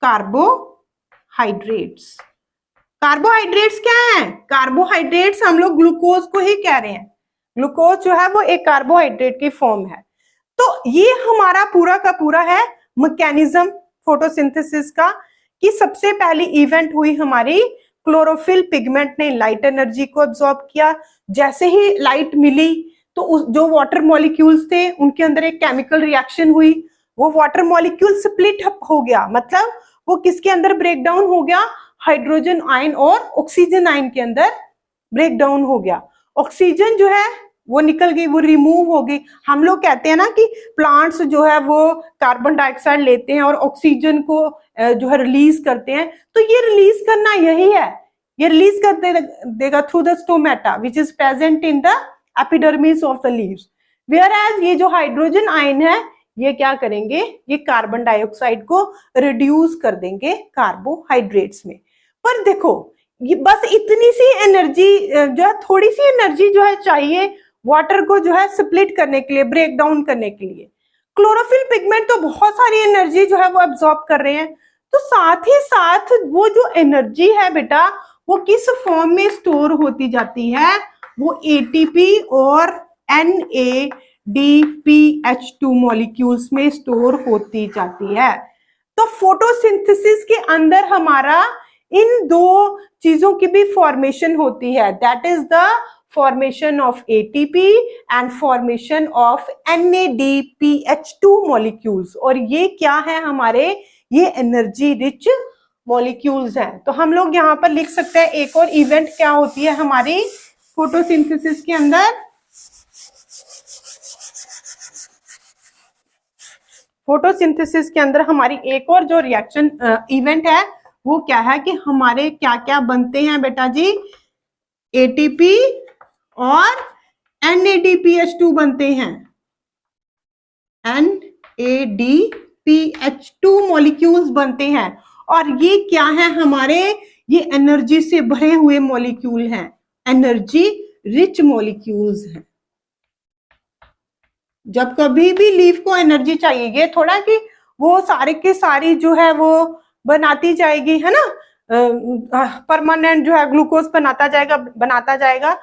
carbohydrates. Carbohydrates क्या है, कार्बोहाइड्रेट्स हम लोग ग्लूकोज को ही कह रहे हैं। ग्लूकोज जो है वो एक कार्बोहाइड्रेट की फॉर्म है। तो ये हमारा पूरा का पूरा है मैकेनिज्म फोटोसिंथेसिस का, कि सबसे पहली इवेंट हुई हमारी, क्लोरोफिल पिगमेंट ने लाइट एनर्जी को एब्जॉर्ब किया। जैसे ही लाइट मिली तो जो वाटर मॉलिक्यूल्स थे उनके अंदर एक केमिकल रिएक्शन हुई, वो वाटर मॉलिक्यूल स्प्लिट हो गया, मतलब वो किसके अंदर ब्रेक डाउन हो गया, हाइड्रोजन आयन और ऑक्सीजन आयन के अंदर ब्रेक डाउन हो गया। ऑक्सीजन जो है वो निकल गई, वो रिमूव हो गई। हम लोग कहते हैं ना कि प्लांट्स जो है वो कार्बन डाइऑक्साइड लेते हैं और ऑक्सीजन को जो है रिलीज करते हैं। तो ये रिलीज करना यही है, ये रिलीज कर देगा through the stomata which is present in the epidermis of the leaves. Whereas ये जो हाइड्रोजन आयन है ये क्या करेंगे, ये कार्बन डाइऑक्साइड को रिड्यूस कर देंगे कार्बोहाइड्रेट्स में। पर देखो ये बस इतनी सी एनर्जी जो है, थोड़ी सी एनर्जी जो है चाहिए वाटर को जो है स्प्लिट करने के लिए, ब्रेक डाउन करने के लिए। क्लोरोफिल पिगमेंट तो बहुत सारी एनर्जी जो है वो एब्जॉर्ब कर रहे हैं। तो साथ ही साथ वो जो एनर्जी है बेटा वो किस फॉर्म में स्टोर होती जाती है, वो ATP और NADPH2 मॉलिक्यूल्स में स्टोर होती जाती है। तो फोटोसिंथेसिस के अंदर हमारा इन दो चीजों की भी फॉर्मेशन होती है, that is the formation of ATP and formation of NADPH2 molecules. और ये क्या है हमारे, ये एनर्जी रिच मॉलिक्यूल्स हैं। तो हम लोग यहाँ पर लिख सकते हैं एक और इवेंट क्या होती है हमारी फोटोसिंथेसिस के अंदर। फोटोसिंथेसिस के अंदर हमारी एक और जो रिएक्शन इवेंट है वो क्या है, कि हमारे क्या क्या बनते हैं बेटा जी, ATP और NADPH2 बनते हैं। NADPH2 मॉलिक्यूल्स बनते हैं, और ये क्या है हमारे, ये एनर्जी से भरे हुए मॉलिक्यूल हैं, एनर्जी रिच मॉलिक्यूल्स हैं। जब कभी भी लीफ को एनर्जी चाहिए, ये थोड़ा कि वो सारे के सारी जो है वो बनाती जाएगी, है ना, परमानेंट जो है ग्लूकोज बनाता जाएगा।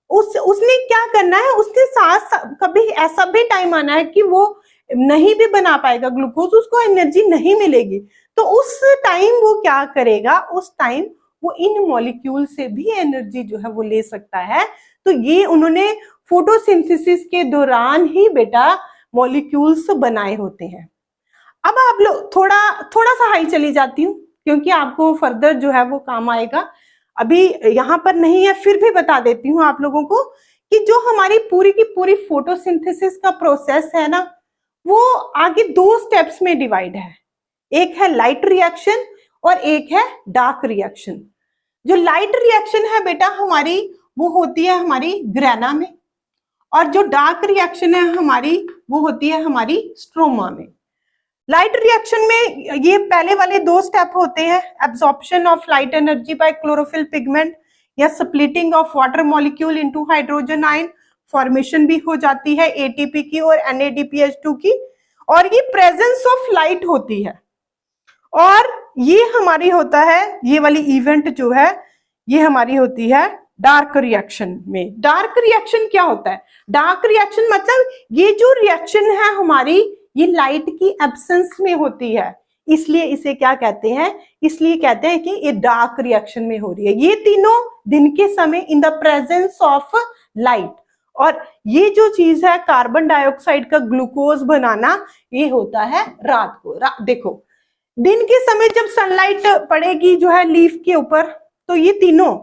उसने क्या करना है, उसके साथ कभी ऐसा भी टाइम आना है कि वो नहीं भी बना पाएगा ग्लूकोज, उसको एनर्जी नहीं मिलेगी। तो उस टाइम वो क्या करेगा, उस टाइम वो इन मॉलिक्यूल से भी एनर्जी जो है वो ले सकता है, तो ये उन्होंने फोटोसिंथेसिस के दौरान ही बेटा मॉलिक्यूल्स बनाए होते हैं। अब आप लोग थोड़ा थोड़ा सा हाई चली जाती हूँ क्योंकि आपको फर्दर जो है वो काम आएगा, अभी यहाँ पर नहीं है, फिर भी बता देती हूँ आप लोगों को कि जो हमारी पूरी की पूरी फोटोसिंथेसिस का प्रोसेस है ना, वो आगे दो स्टेप्स में डिवाइड है। एक है लाइट रिएक्शन और एक है डार्क रिएक्शन। जो लाइट रिएक्शन है बेटा हमारी, वो होती है हमारी ग्रेना में, और जो डार्क रिएक्शन है हमारी, वो होती है हमारी स्ट्रोमा में। लाइट रिएक्शन में ये पहले वाले दो स्टेप होते हैं, absorption of light energy by chlorophyll pigment या splitting of water molecule into hydrogen ion, formation भी हो जाती है एटीपी की और NADPH2 की, और ये प्रेजेंस ऑफ लाइट होती है। और ये हमारी होता है, ये वाली इवेंट जो है ये हमारी होती है डार्क रिएक्शन में। डार्क रिएक्शन क्या होता है? डार्क रिएक्शन मतलब ये जो रिएक्शन है हमारी, ये लाइट की एब्सेंस में होती है, इसलिए इसे क्या कहते हैं? इसलिए कहते हैं कि ये डार्क रिएक्शन में हो रही है। ये तीनों दिन के समय in the presence of light, और ये जो चीज है कार्बन डाइऑक्साइड का ग्लूकोज बनाना, ये होता है रात को। देखो दिन के समय जब सनलाइट पड़ेगी जो है लीफ के ऊपर, तो ये तीनों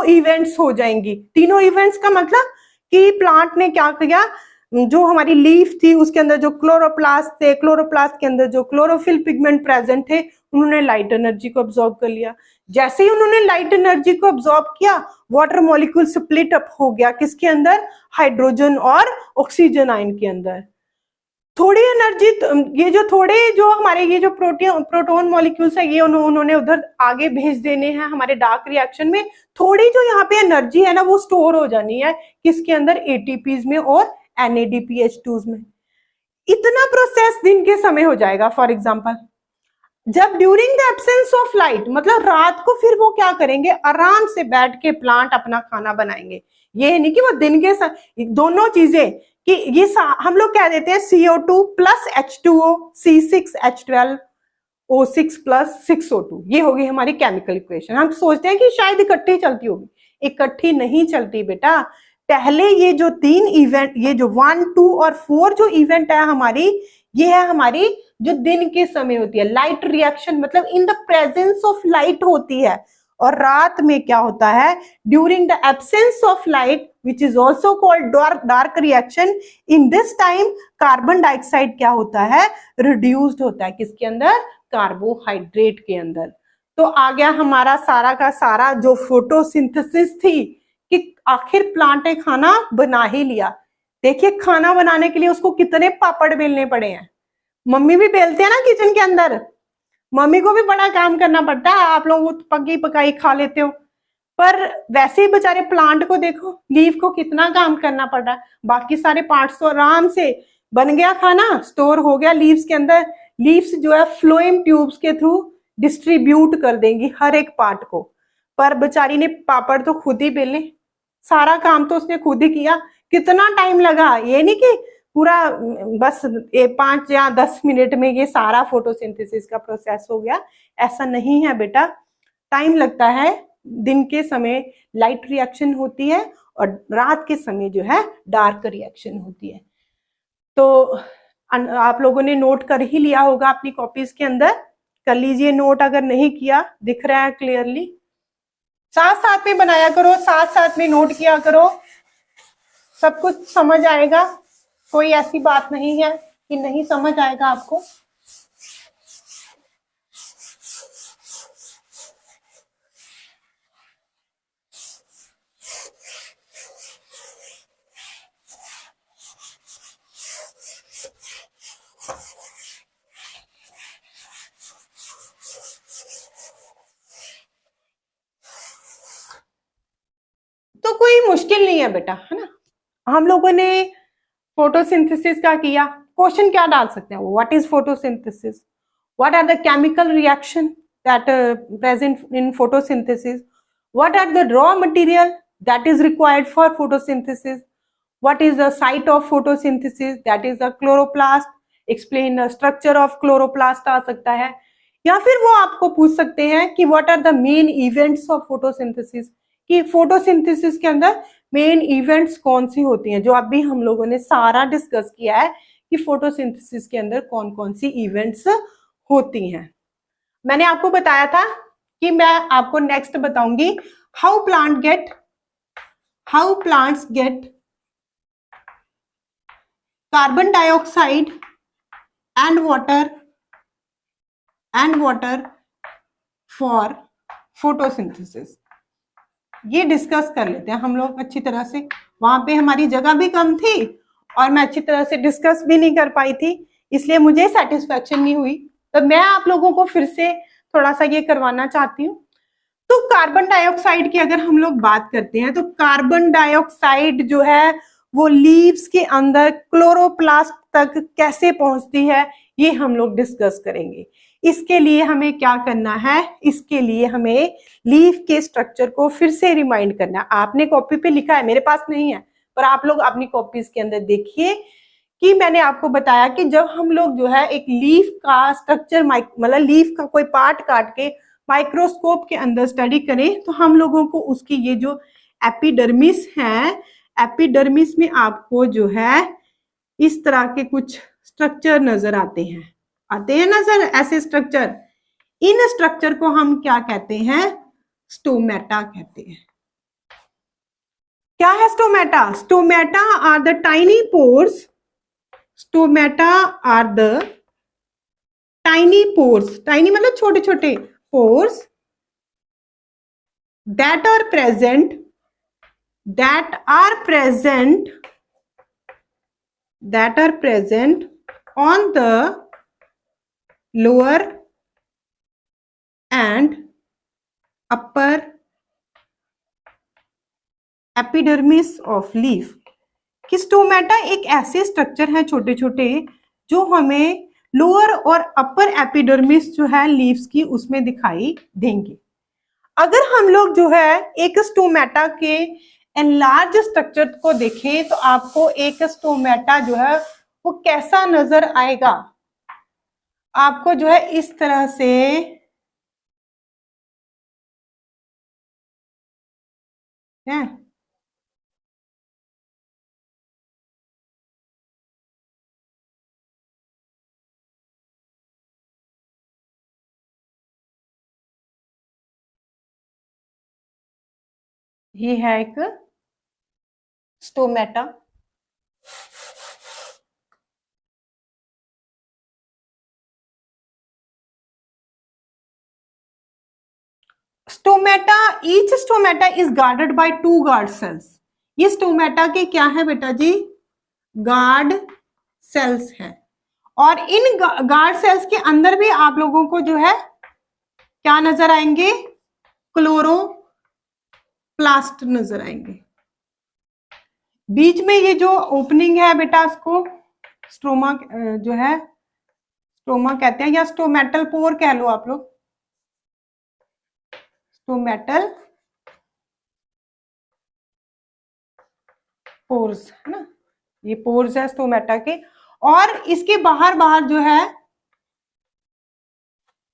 इवेंट्स हो जाएंगी। तीनों इवेंट्स का मतलब कि प्लांट ने क्या किया, जो हमारी लीफ थी उसके अंदर जो क्लोरोप्लास्ट थे, क्लोरोप्लास्ट के अंदर जो क्लोरोफिल पिगमेंट प्रेजेंट थे, उन्होंने लाइट एनर्जी को अब्सॉर्ब कर लिया। जैसे ही उन्होंने लाइट एनर्जी को अब्सॉर्ब किया, वाटर मॉलिक्यूल स्प्लिट अप हो गया, किसके अंदर? हाइड्रोजन और ऑक्सीजन आयन के अंदर। थोड़ी एनर्जी, ये जो हमारे ये जो प्रोटोन मॉलिक्यूल्स है, ये उन्होंने उधर आगे भेज देने हैं हमारे डार्क रिएक्शन में। थोड़ी जो यहाँ पे एनर्जी है ना, वो स्टोर हो जानी है किसके अंदर? ATPs में और NADPH2 में। इतना प्रोसेस दिन के समय हो जाएगा। फॉर एग्जाम्पल, जब during the absence of light, मतलब रात को, फिर वो क्या करेंगे? आराम से बैठ के प्लांट अपना खाना बनाएंगे। ये नहीं कि वो दिन के दोनों चीजें, कि ये हम लोग कह देते हैं CO2 plus H2O, C6H12O6 plus 6O2, ये होगी हमारी केमिकल इक्वेशन। हम सोचते हैं कि शायद इकट्ठी चलती होगी, इकट्ठी नहीं चलती बेटा। पहले ये जो 3 इवेंट, ये जो 1, 2 और 4 जो इवेंट है हमारी, ये है हमारी जो दिन के समय होती है। लाइट रिएक्शन मतलब in the presence of light होती है, और रात में क्या होता है? During the absence of light, which is also called dark reaction. In this time carbon dioxide क्या होता है? रिड्यूस्ड होता है। किसके अंदर? कार्बोहाइड्रेट के अंदर। तो आ गया हमारा सारा का सारा जो फोटोसिंथेसिस थी, कि आखिर प्लांट ने खाना बना ही लिया। देखिए खाना बनाने के लिए उसको कितने पापड़ बेलने पड़े हैं। मम्मी भी बेलते हैं ना किचन के अंदर, मम्मी को भी बड़ा काम करना पड़ता है। आप लोग पकी पकाई खा लेते हो, पर वैसे ही बेचारे प्लांट को देखो, लीफ को कितना काम करना पड़ रहा है। बाकी सारे पार्ट्स तो आराम से बन गया, खाना स्टोर हो गया लीव्स के अंदर। लीव्स जो है फ्लोएम ट्यूब्स के थ्रू डिस्ट्रीब्यूट कर देंगी हर एक पार्ट को, पर बेचारी ने पापड़ तो खुद ही बेले, सारा काम तो उसने खुद ही किया। कितना टाइम लगा? ये नहीं कि पूरा बस 5 या 10 मिनट में ये सारा फोटोसिंथेसिस का प्रोसेस हो गया, ऐसा नहीं है बेटा। टाइम लगता है। दिन के समय लाइट रिएक्शन होती है और रात के समय जो है डार्क रिएक्शन होती है। तो आप लोगों ने नोट कर ही लिया होगा अपनी कॉपीज के अंदर, कर लीजिए नोट अगर नहीं किया, दिख रहा है क्लियरली। साथ साथ में बनाया करो, साथ साथ में नोट किया करो, सब कुछ समझ आएगा। कोई ऐसी बात नहीं है कि नहीं समझ आएगा आपको। तो कोई मुश्किल नहीं है बेटा, है ना। हम लोगों ने फोटोसिंथेसिस का किया, क्वेश्चन क्या डाल सकते हैं? What is photosynthesis? What are the chemical reaction that present in photosynthesis? What are the raw material that is required for photosynthesis? What is the site of photosynthesis? That is the chloroplast. Explain the structure of chloroplast आ सकता है, या फिर वो आपको पूछ सकते हैं कि what are the main events of photosynthesis, कि फोटोसिंथेसिस के अंदर मेन इवेंट्स कौन सी होती हैं, जो अभी हम लोगों ने सारा डिस्कस किया है कि फोटोसिंथेसिस के अंदर कौन कौन सी इवेंट्स होती हैं। मैंने आपको बताया था कि मैं आपको नेक्स्ट बताऊंगी how plants get carbon dioxide and water for photosynthesis. ये डिस्कस कर लेते हैं हम लोग अच्छी तरह से। वहां पे हमारी जगह भी कम थी और मैं अच्छी तरह से डिस्कस भी नहीं कर पाई थी, इसलिए मुझे सेटिस्फेक्शन नहीं हुई, तो मैं आप लोगों को फिर से थोड़ा सा ये करवाना चाहती हूँ। तो कार्बन डाइऑक्साइड की अगर हम लोग बात करते हैं तो कार्बन डाइऑक्साइड जो है वो लीव्स के अंदर क्लोरोप्लास्ट तक कैसे पहुंचती है, ये हम लोग डिस्कस करेंगे। इसके लिए हमें क्या करना है, इसके लिए हमें लीफ के स्ट्रक्चर को फिर से रिमाइंड करना है। आपने कॉपी पे लिखा है, मेरे पास नहीं है, पर आप लोग अपनी कॉपीज के अंदर देखिए कि मैंने आपको बताया कि जब हम लोग जो है एक लीफ का स्ट्रक्चर मतलब लीफ का कोई पार्ट काट के माइक्रोस्कोप के अंदर स्टडी करें तो हम लोगों को उसकी ये जो एपिडर्मिस है, एपिडर्मिस में आपको जो है इस तरह के कुछ स्ट्रक्चर नजर आते हैं नजर, ऐसे स्ट्रक्चर। इन स्ट्रक्चर को हम क्या कहते हैं, स्टोमेटा कहते हैं। क्या है stomata? Stomata are the tiny pores, stomata are the tiny pores, tiny मतलब छोटे छोटे pores that are present on the lower and upper epidermis of leaf। कि स्टोमेटा एक ऐसे स्ट्रक्चर है छोटे छोटे जो हमें लोअर और अपर एपिडर्मिस जो है लीव्स की उसमें दिखाई देंगे। अगर हम लोग जो है एक स्टोमेटा के एनलार्ज स्ट्रक्चर को देखें तो आपको एक स्टोमेटा जो है वो कैसा नजर आएगा, आपको जो है इस तरह से है। ये है एक stomata. Stomata, each stomata is guarded bye 2 guard cells. ये स्टोमेटा के क्या है बेटा जी, गार्ड सेल्स हैं। और इन गार्ड सेल्स के अंदर भी आप लोगों को जो है क्या नजर आएंगे, क्लोरोप्लास्ट नजर आएंगे। बीच में ये जो ओपनिंग है बेटा इसको स्ट्रोमा जो है स्ट्रोमा कहते हैं, या स्टोमेटल पोर कह लो आप लोग, स्टोमेटल पोर्स है ना, ये पोर्स है स्टोमेटा के। और इसके बाहर बाहर जो है,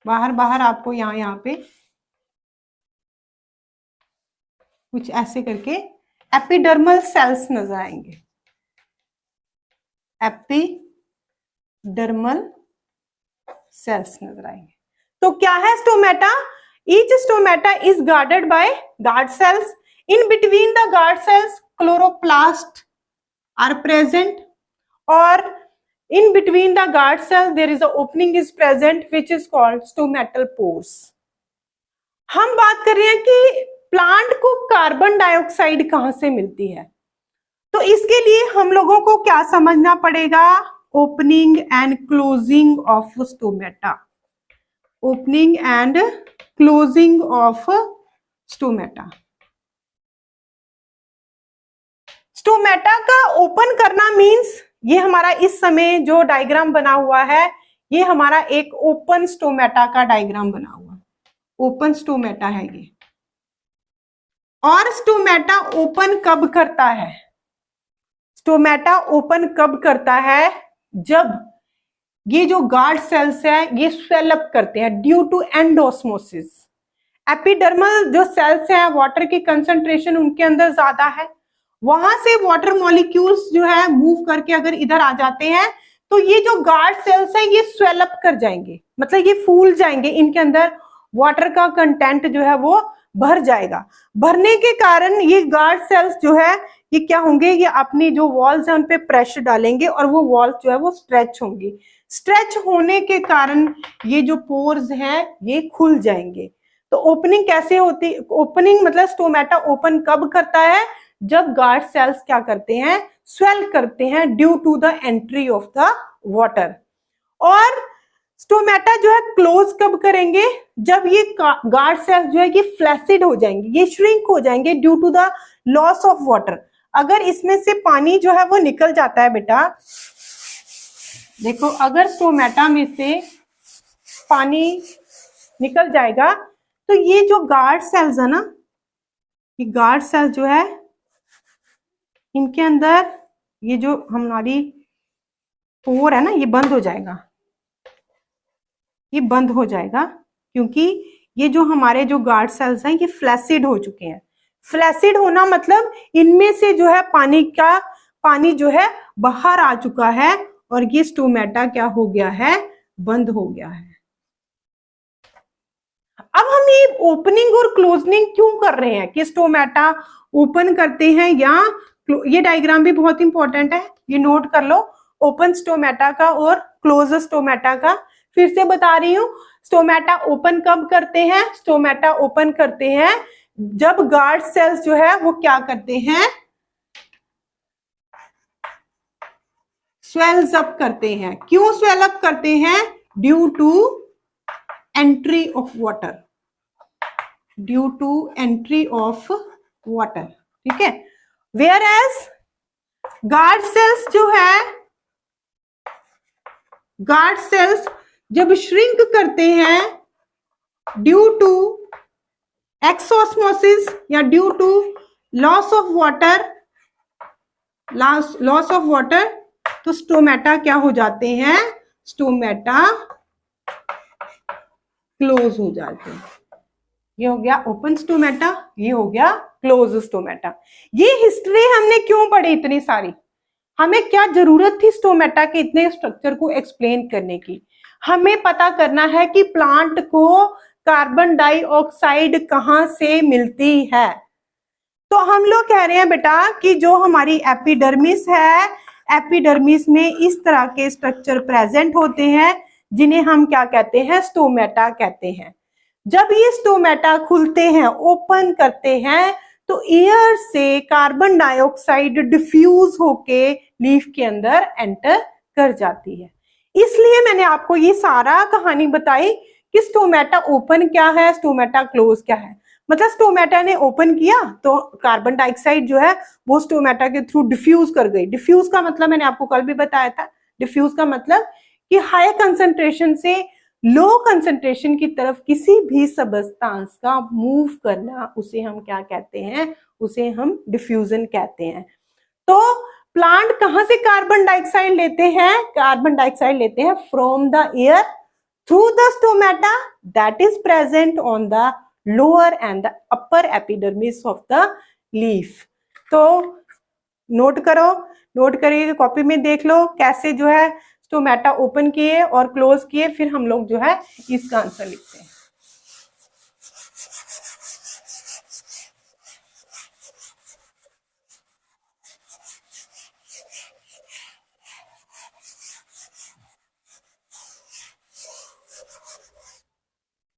बाहर बाहर आपको यहाँ पे कुछ ऐसे करके एपिडर्मल सेल्स नजर आएंगे, एपिडर्मल सेल्स नजर आएंगे। तो क्या है stomata? Each stomata is guarded by guard cells. In between the guard cells chloroplast are present, और in between the guard cell there is a opening is present which is called stomatal pores। हम बात कर रहे हैं कि plant को carbon dioxide कहां से मिलती है, तो इसके लिए हम लोगों को क्या समझना पड़ेगा, opening and closing of stomata, opening and closing of stomata. Stomata का ओपन करना मीन्स ये हमारा इस समय जो डायग्राम बना हुआ है ये हमारा एक ओपन स्टोमेटा का डायग्राम बना हुआ, ओपन स्टोमेटा है ये। और स्टोमेटा ओपन कब करता है, स्टोमेटा ओपन कब करता है, जब ये जो गार्ड सेल्स है ये स्वेल अप करते हैं ड्यू टू एंडोस्मोसिस। एपिडर्मल जो सेल्स हैं, वाटर की कंसंट्रेशन उनके अंदर ज्यादा है, वहां से वाटर मॉलिक्यूल्स जो है मूव करके अगर इधर आ जाते हैं तो ये जो गार्ड सेल्स हैं ये स्वेल अप कर जाएंगे, मतलब ये फूल जाएंगे, इनके अंदर वाटर का कंटेंट जो है वो भर जाएगा। भरने के कारण ये गार्ड सेल्स जो है ये क्या होंगे, ये अपनी जो वॉल्स है उन पे प्रेशर डालेंगे और वो वॉल्स जो है वो स्ट्रेच होंगी। स्ट्रेच होने के कारण ये जो पोर्स हैं ये खुल जाएंगे। तो ओपनिंग कैसे होती, ओपनिंग मतलब स्टोमेटा ओपन कब करता है, जब गार्ड सेल्स क्या करते हैं, स्वेल करते हैं due to the entry of the water. और स्टोमेटा जो है क्लोज कब करेंगे, जब ये गार्ड सेल्स जो है ये फ्लैसिड हो जाएंगे, ये श्रिंक हो जाएंगे due to the loss of water. अगर इसमें से पानी जो है वो निकल जाता है बेटा, देखो अगर स्टोमेटा में से पानी निकल जाएगा तो ये जो गार्ड सेल्स है ना, ये गार्ड सेल्स जो है इनके अंदर ये जो हमारी पोर है ना ये बंद हो जाएगा, ये बंद हो जाएगा, क्योंकि ये जो हमारे जो गार्ड सेल्स हैं ये फ्लैसिड हो चुके हैं। फ्लैसिड होना मतलब इनमें से जो है पानी जो है बाहर आ चुका है और ये स्टोमेटा क्या हो गया है, बंद हो गया है। अब हम ये ओपनिंग और क्लोजनिंग क्यों कर रहे हैं कि स्टोमेटा ओपन करते हैं या ये डायग्राम भी बहुत इंपॉर्टेंट है, ये नोट कर लो, ओपन स्टोमेटा का और क्लोज स्टोमेटा का। फिर से बता रही हूं, स्टोमेटा ओपन कब करते हैं, स्टोमेटा ओपन करते हैं जब गार्ड सेल्स जो है वो क्या करते हैं, स्वेल्स अप करते हैं। क्यों स्वेल अप करते हैं, due to entry of water, due to entry of water, ठीक है। वेयर एज गार्ड सेल्स जो है, गार्ड सेल्स जब श्रिंक करते हैं ड्यू टू एक्सोस्मोसिस या due to loss of water, loss of water, तो स्टोमेटा क्या हो जाते हैं, स्टोमेटा क्लोज हो जाते हैं। ये हो गया ओपन स्टोमेटा, ये हो गया क्लोज स्टोमेटा। ये हिस्ट्री हमने क्यों पढ़ी इतनी सारी, हमें क्या जरूरत थी स्टोमेटा के इतने स्ट्रक्चर को एक्सप्लेन करने की। हमें पता करना है कि प्लांट को कार्बन डाइऑक्साइड कहां से मिलती है। तो हम लोग कह रहे हैं बेटा कि जो हमारी एपिडर्मिस है, एपिडर्मिस में इस तरह के स्ट्रक्चर प्रेजेंट होते हैं जिन्हें हम क्या कहते हैं, स्टोमेटा कहते हैं। जब ये स्टोमेटा खुलते हैं, ओपन करते हैं, तो एयर से कार्बन डाइऑक्साइड डिफ्यूज होके लीफ के अंदर एंटर कर जाती है। इसलिए मैंने आपको ये सारा कहानी बताई कि स्टोमेटा ओपन क्या है, स्टोमेटा क्लोज क्या है। मतलब स्टोमेटा ने ओपन किया तो कार्बन डाइऑक्साइड जो है वो स्टोमेटा के थ्रू डिफ्यूज कर गई। डिफ्यूज का मतलब मैंने आपको कल भी बताया था, डिफ्यूज का मतलब कि हाई कंसंट्रेशन से लो कंसंट्रेशन की तरफ किसी भी सब्सटेंस का मूव करना, उसे हम क्या कहते हैं, उसे हम डिफ्यूजन कहते हैं। तो प्लांट कहां से कार्बन डाइऑक्साइड लेते हैं, कार्बन डाइऑक्साइड लेते हैं from the air through the stomata that is present on the lower and the upper epidermis of the leaf. तो नोट करो, नोट करिए, कॉपी में देख लो कैसे जो है स्टोमेटा ओपन किए और क्लोज किए, फिर हम लोग जो है इसका आंसर लिखते हैं।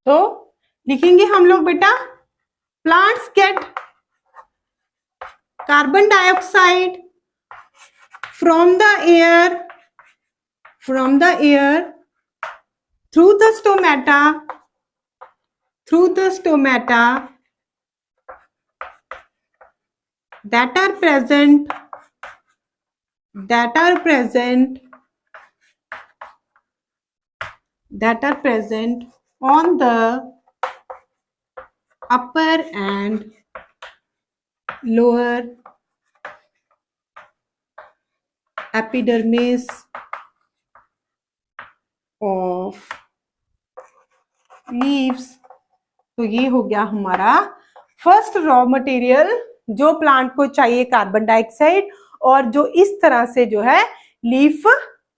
तो लिखेंगे हम लोग बेटा, plants get carbon dioxide from the air, from the air through the stomata, through the stomata that are present, that are present, that are present on the upper and lower epidermis of leaves तो ये हो गया हमारा first raw material जो plant को चाहिए, carbon dioxide, और जो इस तरह से जो है लीफ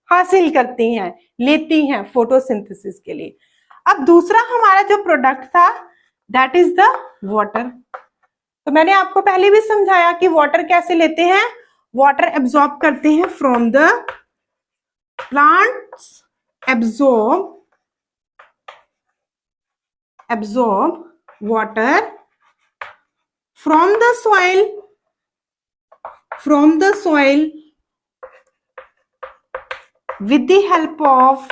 हासिल करती हैं, लेती हैं फोटोसिंथेसिस के लिए। अब दूसरा हमारा जो प्रोडक्ट था दैट इज द वाटर। तो मैंने आपको पहले भी समझाया कि वाटर कैसे लेते हैं, वाटर एब्जॉर्ब करते हैं from the plants, absorb water from the soil with the help of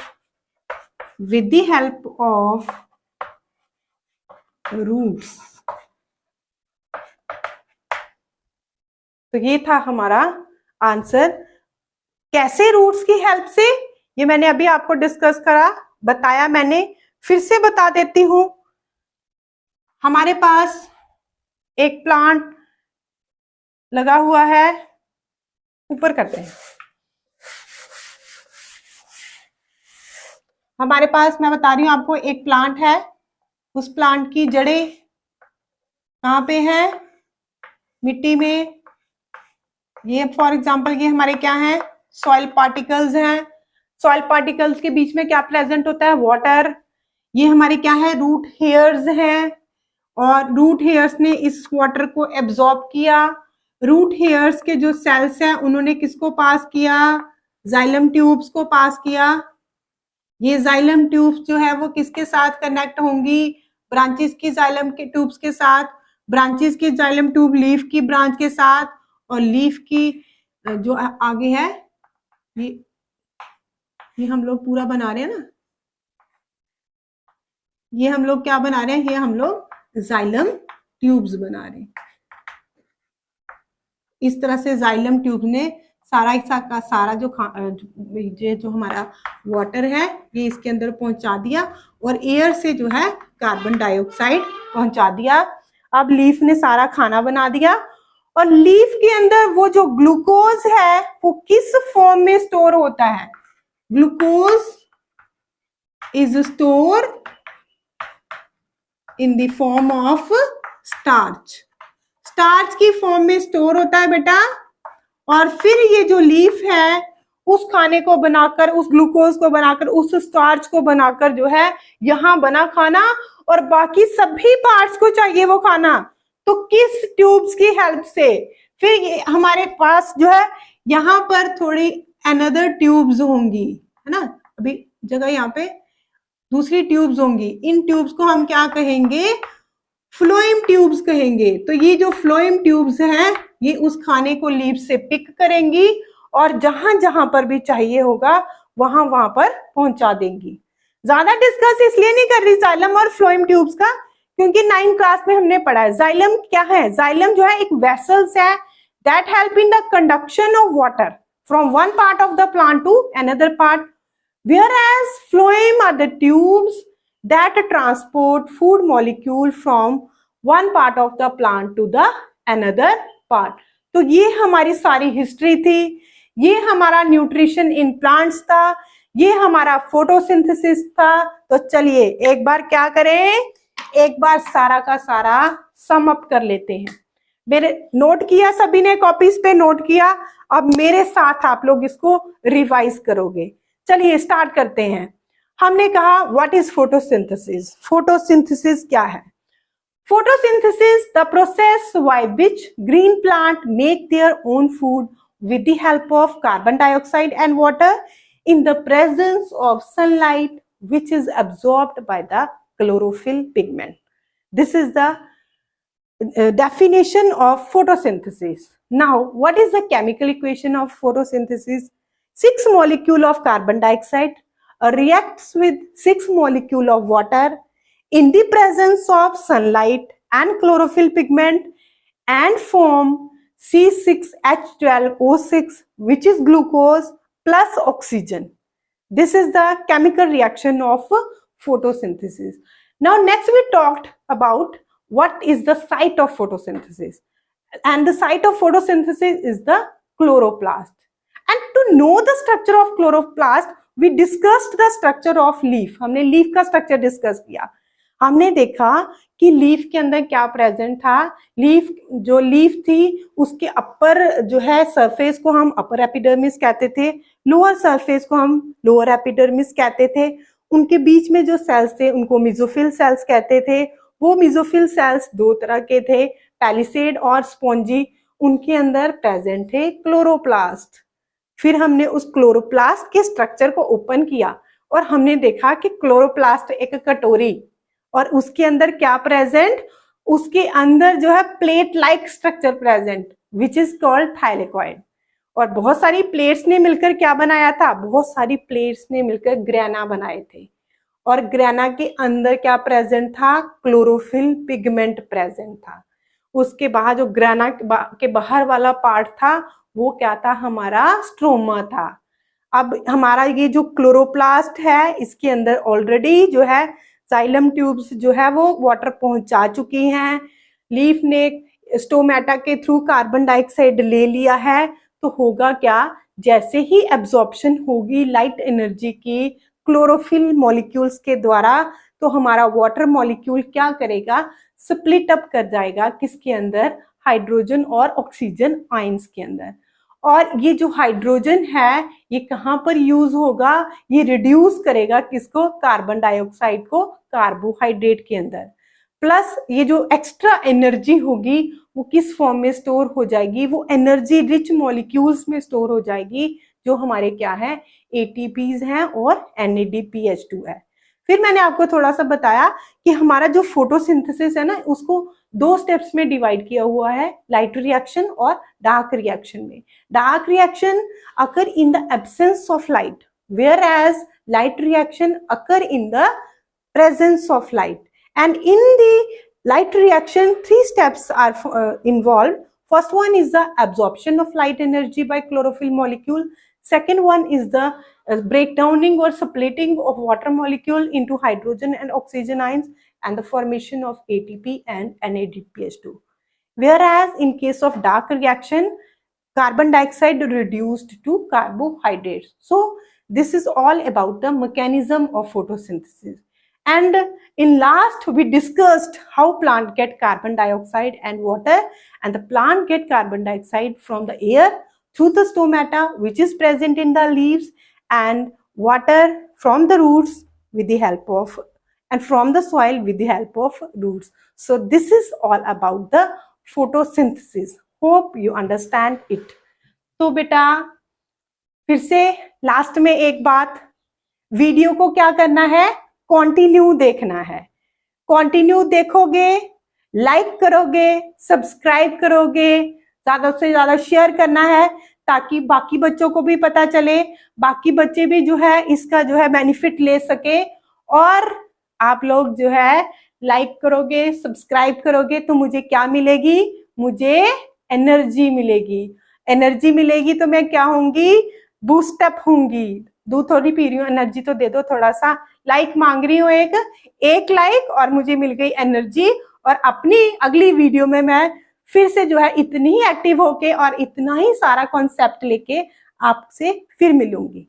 roots। तो ये था हमारा आंसर। कैसे रूट्स की हेल्प से, ये मैंने अभी आपको डिस्कस करा, बताया मैंने, फिर से बता देती हूं। हमारे पास एक प्लांट लगा हुआ है, ऊपर करते हैं। हमारे पास, मैं बता रही हूं आपको, एक प्लांट है, उस प्लांट की जड़ें कहाँ पे है, मिट्टी में। ये फॉर एग्जांपल ये हमारे क्या है, सॉइल पार्टिकल्स हैं। सॉइल पार्टिकल्स के बीच में क्या प्रेजेंट होता है, वाटर। ये हमारे क्या है, रूट हेयर्स हैं, और रूट हेयर्स ने इस वाटर को एब्जॉर्ब किया। रूट हेयर्स के जो सेल्स हैं उन्होंने किसको पास किया, जाइलम ट्यूब्स को पास किया। ये जाइलम ट्यूब्स जो है वो किसके साथ कनेक्ट होंगी, ब्रांचेस की जाइलम के ट्यूब्स के साथ। ब्रांचेस की जाइलम ट्यूब लीफ की ब्रांच के साथ, और लीफ की जो आगे है, ये हम लोग पूरा बना रहे हैं ना, ये हम लोग क्या बना रहे हैं, ये हम लोग जाइलम ट्यूब्स बना रहे हैं। इस तरह से जाइलम ट्यूब ने सारा का सारा जो हमारा वाटर है ये इसके अंदर पहुंचा दिया, और एयर से जो है कार्बन डाइऑक्साइड पहुंचा दिया। अब लीफ ने सारा खाना बना दिया, और लीफ के अंदर वो जो ग्लूकोज है वो किस फॉर्म में स्टोर होता है, glucose is store in the form of starch. Starch की फॉर्म में स्टोर होता है बेटा, और फिर ये जो लीफ है उस खाने को बनाकर, उस ग्लूकोज को बनाकर, उस स्टार्च को बनाकर जो है यहाँ बना खाना, और बाकी सभी पार्ट्स को चाहिए वो खाना। तो किस ट्यूब्स की हेल्प से, फिर ये हमारे पास जो है यहाँ पर थोड़ी अनदर ट्यूब्स होंगी, है ना, अभी जगह यहाँ पे दूसरी ट्यूब्स होंगी। इन ट्यूब्स को हम क्या कहेंगे, फ्लोएम ट्यूब्स कहेंगे। तो ये जो फ्लोएम ट्यूब्स हैं ये उस खाने को लीफ से पिक करेंगी, और जहां जहां पर भी चाहिए होगा वहां वहां पर पहुंचा देंगी। ज्यादा डिस्कस इसलिए नहीं कर रही जाइलम और फ्लोएम ट्यूब्स का, क्योंकि 9th क्लास में हमने पढ़ा है। जाइलम क्या है, जाइलम जो है एक वेसल्स है that help in the conduction of water from one part of the plant to another part, whereas phloem are the tubes that transport food molecule from one part of the plant to the another part। तो ये हमारी सारी history थी, ये हमारा nutrition in plants था, ये हमारा फोटोसिंथेसिस था। तो चलिए एक बार क्या करें, एक बार सारा का सारा सम अप कर लेते हैं। मेरे नोट किया, सभी ने कॉपीज पे नोट किया, अब मेरे साथ आप लोग इसको रिवाइज करोगे। चलिए स्टार्ट करते हैं। हमने कहा व्हाट इज फोटोसिंथेसिस। फोटोसिंथेसिस क्या है, photosynthesis the process by which green plant make their own food with the help of carbon dioxide and water in the presence of sunlight which is absorbed by the chlorophyll pigment. This is the definition of photosynthesis. Now what is the chemical equation of photosynthesis? 6 molecule of carbon dioxide reacts with 6 molecule of water in the presence of sunlight and chlorophyll pigment and form C6H12O6 which is glucose plus oxygen. This is the chemical reaction of photosynthesis. Now next we talked about what is the site of photosynthesis, and the site of photosynthesis is the chloroplast. And to know the structure of chloroplast we discussed the structure of leaf. हमने leaf का structure discuss किया। हमने देखा कि leaf के अंदर क्या present था। लीफ थी उसके अपर जो है सरफेस को हम अपर एपिडर्मिस कहते थे, लोअर सरफेस को हम लोअर एपिडर्मिस कहते थे। उनके बीच में जो सेल्स थे उनको मेसोफिल सेल्स कहते थे। वो मेसोफिल सेल्स दो तरह के थे, पैलिसेड और स्पॉन्जी। उनके अंदर प्रेजेंट थे क्लोरोप्लास्ट। फिर हमने उस क्लोरोप्लास्ट के स्ट्रक्चर को ओपन किया और हमने देखा कि क्लोरोप्लास्ट एक कटोरी, और उसके अंदर क्या प्रेजेंट, उसके अंदर जो है plate like structure present which is called thylakoid. और बहुत सारी प्लेट्स ने मिलकर क्या बनाया था, बहुत सारी प्लेट्स ने मिलकर ग्रेना बनाए थे। और ग्रेना के अंदर क्या प्रेजेंट था, क्लोरोफिल पिगमेंट प्रेजेंट था। उसके बाहर जो ग्रेना के बाहर वाला पार्ट था वो क्या था, हमारा स्ट्रोमा था। अब हमारा ये जो क्लोरोप्लास्ट है इसके अंदर ऑलरेडी जो है जाइलम ट्यूब्स जो है वो वाटर पहुंचा चुकी हैं। लीफ ने स्टोमेटा के थ्रू कार्बन डाइऑक्साइड ले लिया है, तो होगा क्या, जैसे ही एब्जॉर्प्शन होगी लाइट एनर्जी की क्लोरोफिल मॉलिक्यूल्स के द्वारा, तो हमारा वाटर मॉलिक्यूल क्या करेगा, स्प्लिट अप कर जाएगा किसके अंदर, हाइड्रोजन और ऑक्सीजन आयंस के अंदर। और ये जो हाइड्रोजन है ये कहाँ पर यूज होगा, ये रिड्यूस करेगा किसको, कार्बन डाइऑक्साइड को कार्बोहाइड्रेट के अंदर। प्लस ये जो एक्स्ट्रा एनर्जी होगी वो किस फॉर्म में स्टोर हो जाएगी, वो एनर्जी रिच मॉलिक्यूल्स में स्टोर हो जाएगी, जो हमारे क्या है, एटीपीज हैं और NADPH2 है। फिर मैंने आपको थोड़ा सा बताया कि हमारा जो फोटोसिंथेसिस है ना उसको दो स्टेप्स में डिवाइड किया हुआ है, लाइट रिएक्शन और डार्क रिएक्शन में। Dark reaction occur in the absence of light, whereas light reaction occur in the presence of light. And in the light reaction, three steps are involved. First one is the absorption of light energy by chlorophyll molecule. Second one is the breakdowning or splitting of water molecule into hydrogen and oxygen ions and the formation of ATP and NADPH2. Whereas in case of dark reaction, carbon dioxide reduced to carbohydrates. So this is all about the mechanism of photosynthesis. And in last we discussed how plant get carbon dioxide and water, and the plant get carbon dioxide from the air through the stomata which is present in the leaves, and water from the roots with the help of, and from the soil with the help of roots. So this is all about the photosynthesis. Hope you understand it. तो बेटा फिर से last में एक बात, video को क्या करना है, कंटिन्यू देखना है। कंटिन्यू देखोगे, लाइक करोगे, सब्सक्राइब करोगे, ज्यादा से ज्यादा शेयर करना है ताकि बाकी बच्चों को भी पता चले, बाकी बच्चे भी जो है इसका जो है बेनिफिट ले सके। और आप लोग जो है लाइक करोगे, सब्सक्राइब करोगे तो मुझे क्या मिलेगी, मुझे एनर्जी मिलेगी। एनर्जी मिलेगी तो मैं क्या होंगी, बूस्टअप होंगी। दूध थोड़ी पी रही हूँ, एनर्जी तो दे दो थोड़ा सा। लाइक मांग रही हूँ, एक लाइक और मुझे मिल गई एनर्जी। और अपनी अगली वीडियो में मैं फिर से जो है इतनी ही एक्टिव होके और इतना ही सारा कॉन्सेप्ट लेके आपसे फिर मिलूंगी।